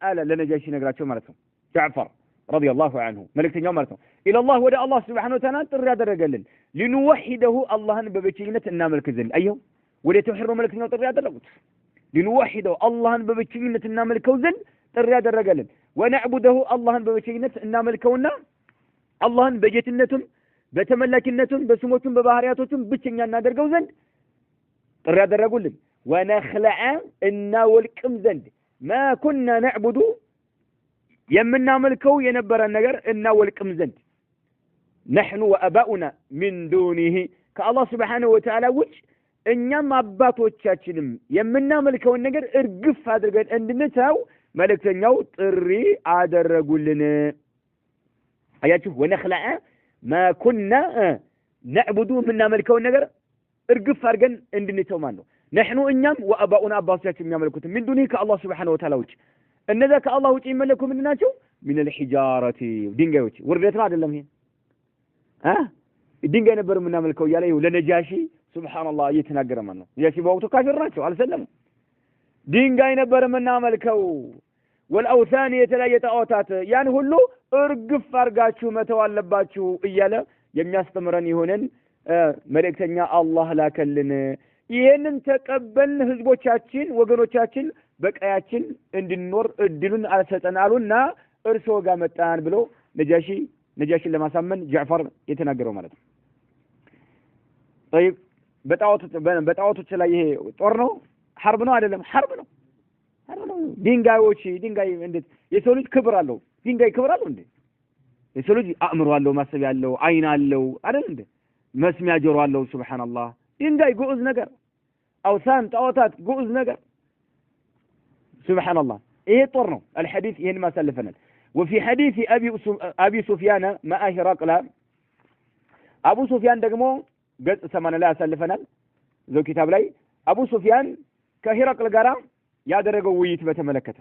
አለ ለነጃሺ ነግራቸው ማለት ነው ጃዕፈር ረዲየላሁ ዐንሁ መልእክተኛው ማለት ነው ኢላላህ ወደ አላህ Subhanahu Wa Ta'ala ጥሪ ያደረገልን ሊንወሂደሁ አላህን በብቸኝነት እናመልክ ዘንድ አየው ወደ ተውሂድ መልእክተኛው ጥሪ ያደረጉት ሊንወሂደሁ አላህን በብቸኝነት እናመልከው ዘንድ ጥሪ ያደረገልን ወነዕቡደሁ አላህን በብቸኝነት እናመልከውና አላህን በጌትነቱም በተመላኪነቱም በስሞቹም በባህሪያቶቹም ብቸኛ እናደርገው ዘንድ ጥሪ ያደረጉልን ወነኽለዐ እና ወልቅም ዘንድ ما كنا نعبد የምናመልከው የነበረ ነገር እና ወልቅም ዘንድ نحن واباؤنا من دونه ከአላህ Subhanahu Wa Ta'ala ውጭ እኛም አባቶቻችንም የምናመልከውን ነገር እርግፍ አድርገን እንድንተው መልእክተኛው ጥሪ አደረጉልን አያችሁ ወነኽለዐ ما كنا نعبد የምናመልከውን ነገር እርግፍ አድርገን እንድንተው ማለት ነው نحن እኛም واباؤنا አባቶቻችን የሚያመልኩት من دونه ከአላህ Subhanahu Wa Ta'ala ውጭ እነዛ ከአላህ ውጭ የሚመለኩ ምንድን ናቸው من الحجارة ድንጋዮች ውርደት ነው አይደለም ይሄ ድንጋይ ነበር የምናመልከው ያለ ይኸው ለነጃሺ ሱብሃንአላህ እየተናገረ ማለት ነው ነጃሺ በወቅቱ ካፊር ናቸው አልሰለሙ ድንጋይ ነበር የምናመልከው ወልአውሳን የተለያየ ጣዖታት ያን ሁሉ እርግፍ አርጋችሁ መተው አለባችሁ እያለ የሚያስተምረን ይሆነን መልእክተኛ አላህ ላከልን ይሄንን ተቀበልን ህዝቦቻችን ወገኖቻችን በቀያችን እንድንኖር እድሉን አልሰጠናሉና እርሶ ጋር መጣን ብሎ ነጃሺን ለማሳመን ጃዕፈር የተናገረው ማለት ነው طيب በጣዖቶች ላይ ይሄ ጦር ነው ሐርብ ነው አይደለም ሐርብ ነው ድንጋይ እንዴት የሰው ልጅ ክብር አለው ድንጋይ ክብር አለው እንዴ የሰው ልጅ አእምሮ አለው ማሰብ ያለው አይን አለው አይደል እንዴ መስሚያ ጆሮ አለው ሱብሃንአላህ ድንጋይ ጉዑዝ ነገር አውሳን ጣዖታት ጉዑዝ ነገር ሱብሃንአላህ ይሄ ጦር ነው الحديث ይሄን ማሰለፈናል وفي حديث ابي سفيان مع هرقل ابو سفيان ደግሞ ገጽ 80 ላይ ያሳልፈናል ዘው ኪታብ ላይ አቡ ሱፊያን ከሂራቅል ጋራ ያደረገው ውይይት በተመለከተ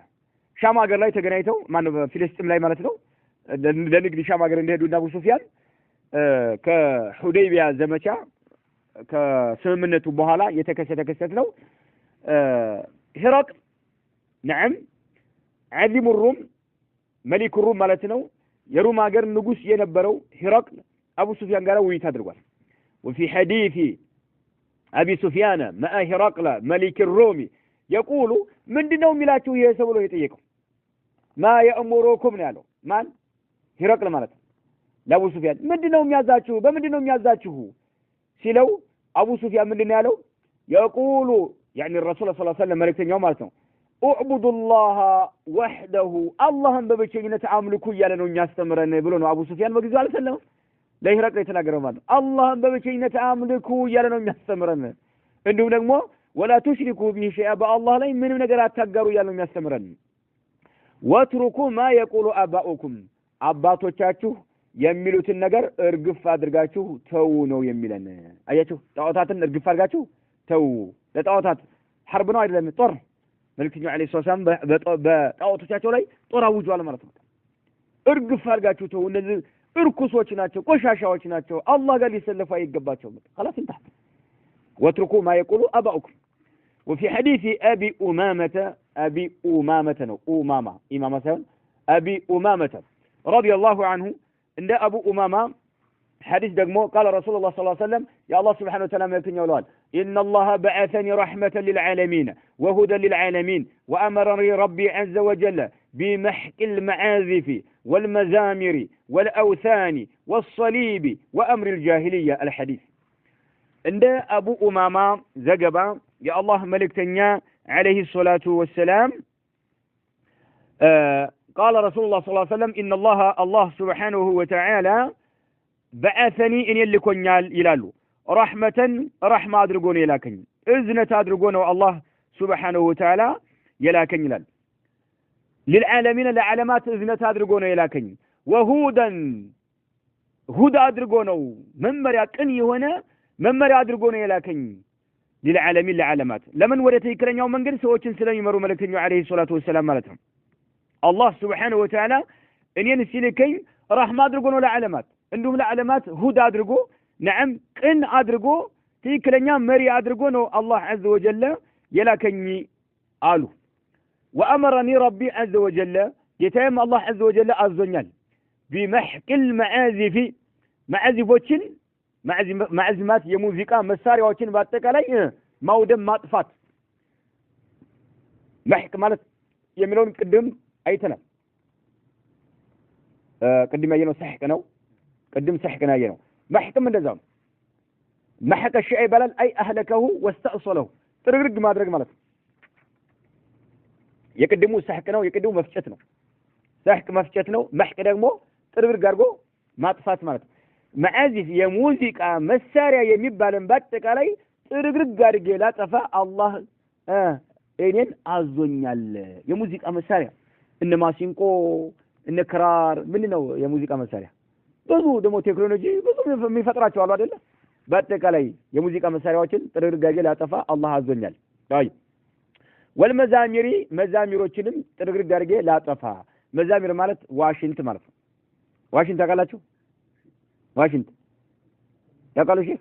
ሻም ሀገር ላይ ተገናኝተው ማነው በፊልስጤም ላይ ማለት ነው ለንግድ ሻም ሀገር እንደሄዱና አቡ ሱፊያን ከሁዴይቢያ ዘመቻ ከስምምነቱ በኋላ የተከሰተ ክስተት ነው ሂራቅል نعم عظيم الروم ملك الروم مالتنا يروم أجر نجوس ينبرو هرقل أبو سفيان قالوا ويتدرجوا وفي حديث أبي سفيان مع هرقل ملك الروم يقول من دينهم ملاتو يسولو يتيكم ما يأمركم نالو من هرقل مالت لأبو سفيان من دينهم يازاتشو بمن دينهم يازاتشو سيلو أبو سفيان من دين يالو يقول يعني الرسول صلى الله عليه وسلم ملك يوم مالتهم اعبدوا الله وحده اللهم ببشينة عاملكو يالنو يستمرن بلونو أبو سفيان بقى عليه وسلم لا يهرق يتناقروا مالتهم اللهم ببشينة عاملكو يالنو يستمرن إنه نقمو ولا تشركوا به شيئا بالله لا من نقرات تقروا يالنو يستمرن واتركوا ما يقول آباؤكم አባቶቻችሁ የሚሉትን ነገር እርግፍ አድርጋችሁ ተው ነው የሚለን አያችሁ ጣዖታትን እርግፍ አድርጋችሁ ተው ለጣዖታት ሐርብ ነው አይደለም ጦር መልክተኛው አለይሂ ሰላም በጣዖቶቻቸው ላይ ጦር አውጇል ማለት ነው እርግፍ አድርጋችሁ ተው እነዚህ እርኩሶች ናቸው ቆሻሻዎች ናቸው አላህ ጋር ሊሰለፉ አይገባቸውም خلاص انتهى واتركوا ما يقول آباؤكم وفي حديث أبي أمامة إمامة أبي أمامة رضي الله عنه عند أبو أمامة حديث دقمو قال رسول الله صلى الله عليه وسلم يا الله سبحانه وتعالى ملكني يقول إن الله بعثني رحمة للعالمين وهدى للعالمين وأمرني ربي عز وجل بمحك المعازف والمزامر والأوثان والصليب وأمر الجاهلية الحديث عند أبو أمامة زقبا يا الله ملكتني عليه الصلاة والسلام قال رسول الله صلى الله عليه وسلم إن الله سبحانه وتعالى بعثني إن يلكنيال إلالو رحمة أدرقون يلاكن إذنة أدرقون الله سبحانه وتعالى يلاكن يلال للعالمين لعلامات إذنة أدرقون يلاكن وهودا هدى أدرقون ممريا كني هنا ممريا أدرقون يلاكن للعالمين لعلامات لمن وريتي كرن يوم من قل سوچن سلام يمروا ملكتين عليه الصلاة والسلام مالتهم الله سبحانه وتعالى إن ينسيلكين رحمة أدرقون لعلامات عندهم لعلامات هدى أدرقو نعم كن أدرقو تيكلن مري أدرقون الله عز وجل يلاكني آلو وأمرني ربي عز وجل يتيم الله عز وجل أزنيال بمحك المعازف معازفوتشن معزمات يموزيكا مساري واتشن باتك علي مودم ماطفات محك مالت يملون قدم أيتنا قدم أينو سحكنو قدم سحكنا أينو محك من دزام محك الشيء بلال أي أهلكه واستأصله ترقرق ما درق مالت يقدموا سحكنو يقدموا مفشتنو سحك مفشتنو محك دقمو ترقرق قارقو ماطفات مالت معازف يموزيكا مساريا يميبالن باتك علي ترقرق قارق لا تفا الله إنين أزونيال يموزيكا مساريا إن ماسينكو إن كرار منو يموزيكا مساريا ብዙ ደግሞ ቴክኖሎጂ ብዙ የሚፈጥራቸው አሉ አይደለ በአጠቃላይ የሙዚቃ መሳሪያዎችን ጥርግርጋጌ ላጠፋ አላህ አዞኛል አይ ወልመዛሚሪ መዛሚሮችንም ጥርግርጋጌ ላጠፋ መዛሚር ማለት ዋሽንት ማለት ነው ዋሽንት ታውቃላችሁ ዋሽንት ታውቃሉ እሺ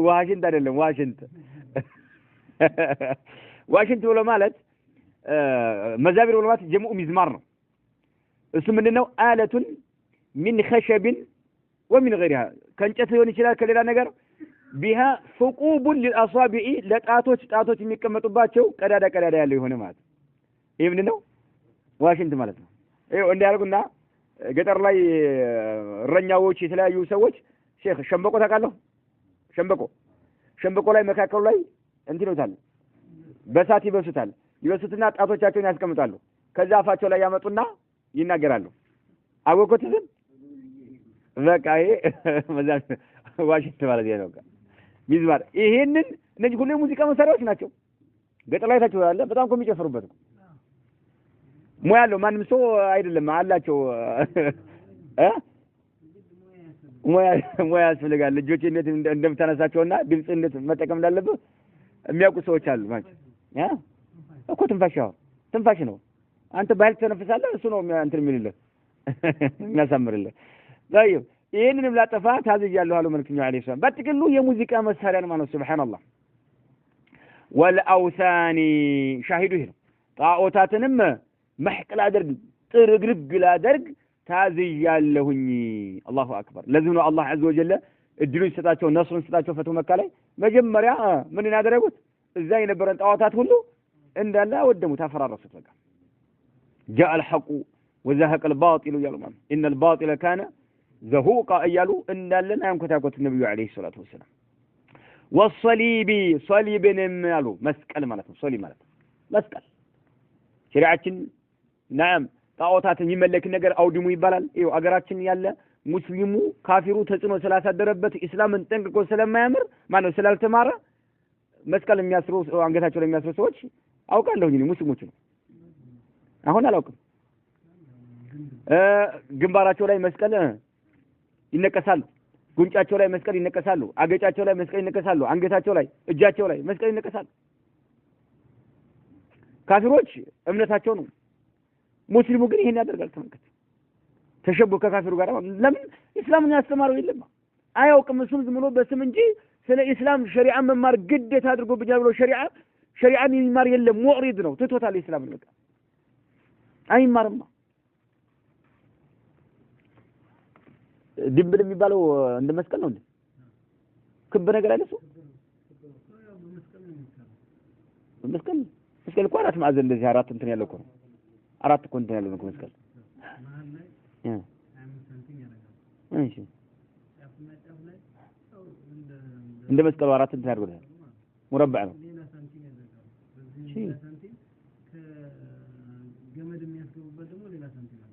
ዋሽንት አይደለም ዋሽንት ብሎ ማለት መዛሚር ብሎ ማለት ጀምኡ ሚዝማር ነው እሱ ምንድነው አለቱን من خشب ومن غيرها ከእንጨት ሊሆን ይችላል ከሌላ ነገር بها ثقوب للاصابع ለጣቶች የሚቀመጡባቸው ቀዳዳ ያለው የሆነ ማለት ይሄ ምንድነው ዋሽንት ማለት ነው ይሄው እንዲያርጉና ገጠር ላይ እረኛዎች የተለያዩ ሰዎች ሼክ ሸምበቆ ታውቃለህ ሸምበቆ ላይ መካከሉ ላይ እንትኑታል በሳት ይበሱትና ጣቶቻቸውን ያስቀምጣሉ ከዛ አፋቸው ላይ ያመጡና ይናገራሉ አጎኮትም በቃ ይሄ መዛም ዋሽንት ማለት ነው ሚዝማር ይሄንን እነዚህ ሁሉ ሙዚቃ መሳሪያዎች ናቸው ገጠር ላይ ታቸው ያለ በጣም እኮ የሚጨፍሩበት ሙያ ያለው ማንም ሰው አይደለም አላቸው ሙያ ያስፈልጋል ልጆች እንደምታነሳቸውና ድምጽ መጠቀም እንዳለበት የሚያውቁ ሰዎች አሉ ማለት ያ እኮ ትንፋሽ ነው አንተ ባል ተነፍሳለህ እሱ ነው እንትን የሚልልህ እናሳምርልህ طيب ይሄንንም ላጠፋ ታዝያለሁ አሉ መልክኛው አለይሂ ሰላም በጥቅሉ የሙዚቃ መሳሪያ ነው ማለት ሱብሃንአላህ والأوثان شاهدوا هنا طاغوتاتንም محق لا درج ጥርግርግ ላደርግ ታዝያለሁኝ አላሁ አክበር ለዚህ ነው አላህ عز وجل እድሉን ሰጣቸው ነስሩን ሰጣቸው ፈቱ መካ ላይ መጀመሪያ ምን ያደረጉት እዛ የነበረን ጣዋታት ሁሉ እንዳለ ወደሙ ታፈራረሱት በቃ جاء الحق وزهق الباطل يالله ان الباطل كان زهوقا እያሉ እንዳለና ያንኮታኮት ነብዩ አለይሂ ሰላቱ ወሰለም والصليب صليبንም ያሉ መስቀል ማለት ነው ሶሊ ማለት መስቀል ሸሪዓችን نعم ጣዖታትን ይመለክ ነገር አውድሙ ይባላል ይው አገራችን ያለ ሙስሊሙ ካፊሩ ተጽኖ ስላሳደረበት እስላምን ጠንቅቆ ስለማያምር ማነው ስላልተማረ መስቀል የሚያስሩ አንገታቸው ላይ የሚያስሩ ሰዎች አውቃለሁኝ ነው ሙስሊሞች ነው አሁን አላውቅም ግንባራቸው ላይ መስቀል ይነቀሳሉ ጉንጫቸው ላይ መስቀል ይነቀሳሉ አገጫቸው ላይ መስቀል ይነቀሳሉ አንገታቸው ላይ እጃቸው ላይ መስቀል ይነቀሳሉ ካፊሮች እምነታቸው ነው ሙስሊሙ ግን ይሄን ያደርጋል ተመልከት ተሸብሁ ከካፊሩ ጋር ለምን እስላምን ያስተማረው የለም አያውቅም እሱም ዝም ብሎ በስም እንጂ ስለ እስላም ሸሪዓ መማር ግዴታ አድርጎ ብሎ ሸሪዓን ይማር የለም ሙዕሪድ ነው ትቶታል እስላምን በቃ አይማርማ ድንብል የሚባለው እንደ መስቀል ነው እንዴ ክብ ነገር አይደለም መስቀል እኮ አራት ማዕዘን እንደዚህ አራት እንትን ያለው እኮ ነው አራት እኮ እንትን ያለው ነው መስቀል እሺ እንደ መስቀሉ አራት እንትን ያደርጋል ሙረባዕ ነው እሺ ገመድ የሚያስገቡበት ደግሞ ሌላ ሳንቲም አለ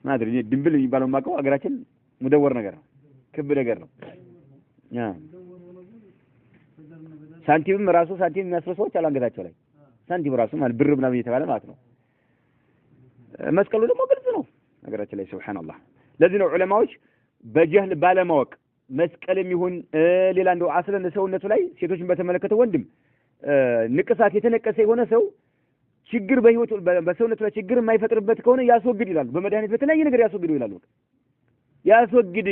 ማድሪ ድንብል የሚባለው ማቀው አገራችን ሙደወር ነገር ነው ክብ ነገር ነው ሳንቲም ራሱ ሳንቲም የሚያስሩ ሰዎች አላንገታቸው ላይ ሳንቲም ራሱ ማለት ብር ምናምን እየተባለ ማለት ነው መስቀሉ ደግሞ ግልጽ ነው አገራችን ላይ ሱብሃንአላህ ለዚህ ነው ዑለማዎች በጀህል ባለማወቅ መስቀልም ይሁን ሌላ እንደው አስለን ሰውነቱ ላይ ሴቶችን በተመለከተ ወንድም ንቅሳት የተነቀሰ የሆነ ሰው ችግር በህይወቱ በሰውነቱ ላይ ችግር የማይፈጥርበት ከሆነ ያስወግድ ይላሉ በመድኃኒት በተለያየ ነገር ያስወግዱ ይላሉ ያስወግድ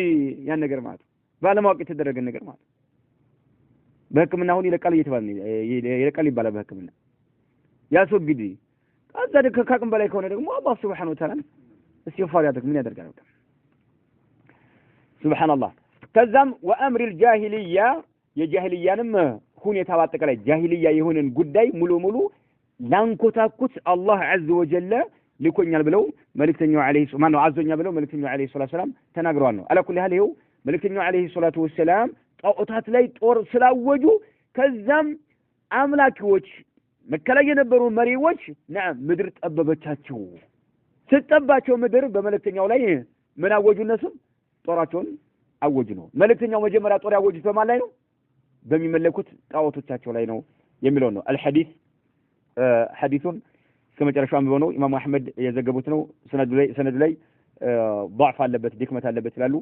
ያን ነገር ማለት ባለማወቅ የተደረገ ነገር ማለት በህክምና አሁን ይለቃል እየተባለ ይለቃል ይባላል በህክምና ያስወግድ አዛደ ከካቅም በላይ ከሆነ ደግሞ አላህ Subhanahu Wa Ta'ala እስቲግፋር ያደርግ ምን ያደርጋል ሱብሃንአላህ ከዛም ወአምር الجاهليه የጃሂልያንም ሁኔታ ባጠቃላይ ጃሂልያ የሆነን ጉዳይ ሙሉ ላንኮታኩት አላህ عز وجل ልኮኛል ብለው መልእክተኛው አለይሂ ማነው አዞኛል ብለው መልእክተኛው አለይሂ ሰላቱ ሰላም ተናግረዋል ነው አለኩል ያህል ይኸው መልእክተኛው አለይሂ ሰላቱ ወሰላም ጣዖታት ላይ ጦር ስላወጁ ከዛም አምላኪዎች መከላይ የነበሩ መሪዎች ነዓም ምድር ጠበበቻቸው ስትጠባቸው ምድር በመልእክተኛው ላይ ምን አወጁ እነሱ ጦራቸውን አወጁ ነው መልእክተኛው መጀመሪያ ጦር ያወጁት በማን ላይ ነው በሚመለኩት ጣዖቶቻቸው ላይ ነው የሚለው ነው الحديث حديثون كما ترشوا አንብበው ነው ኢማም አህመድ የዘገቡት ነው ሰነዱ ላይ ضعف አለበት ድክመት አለበት ይላሉ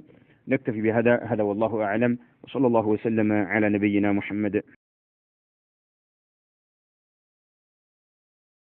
نكتفي بهذا والله اعلم وصلى الله وسلم على نبينا محمد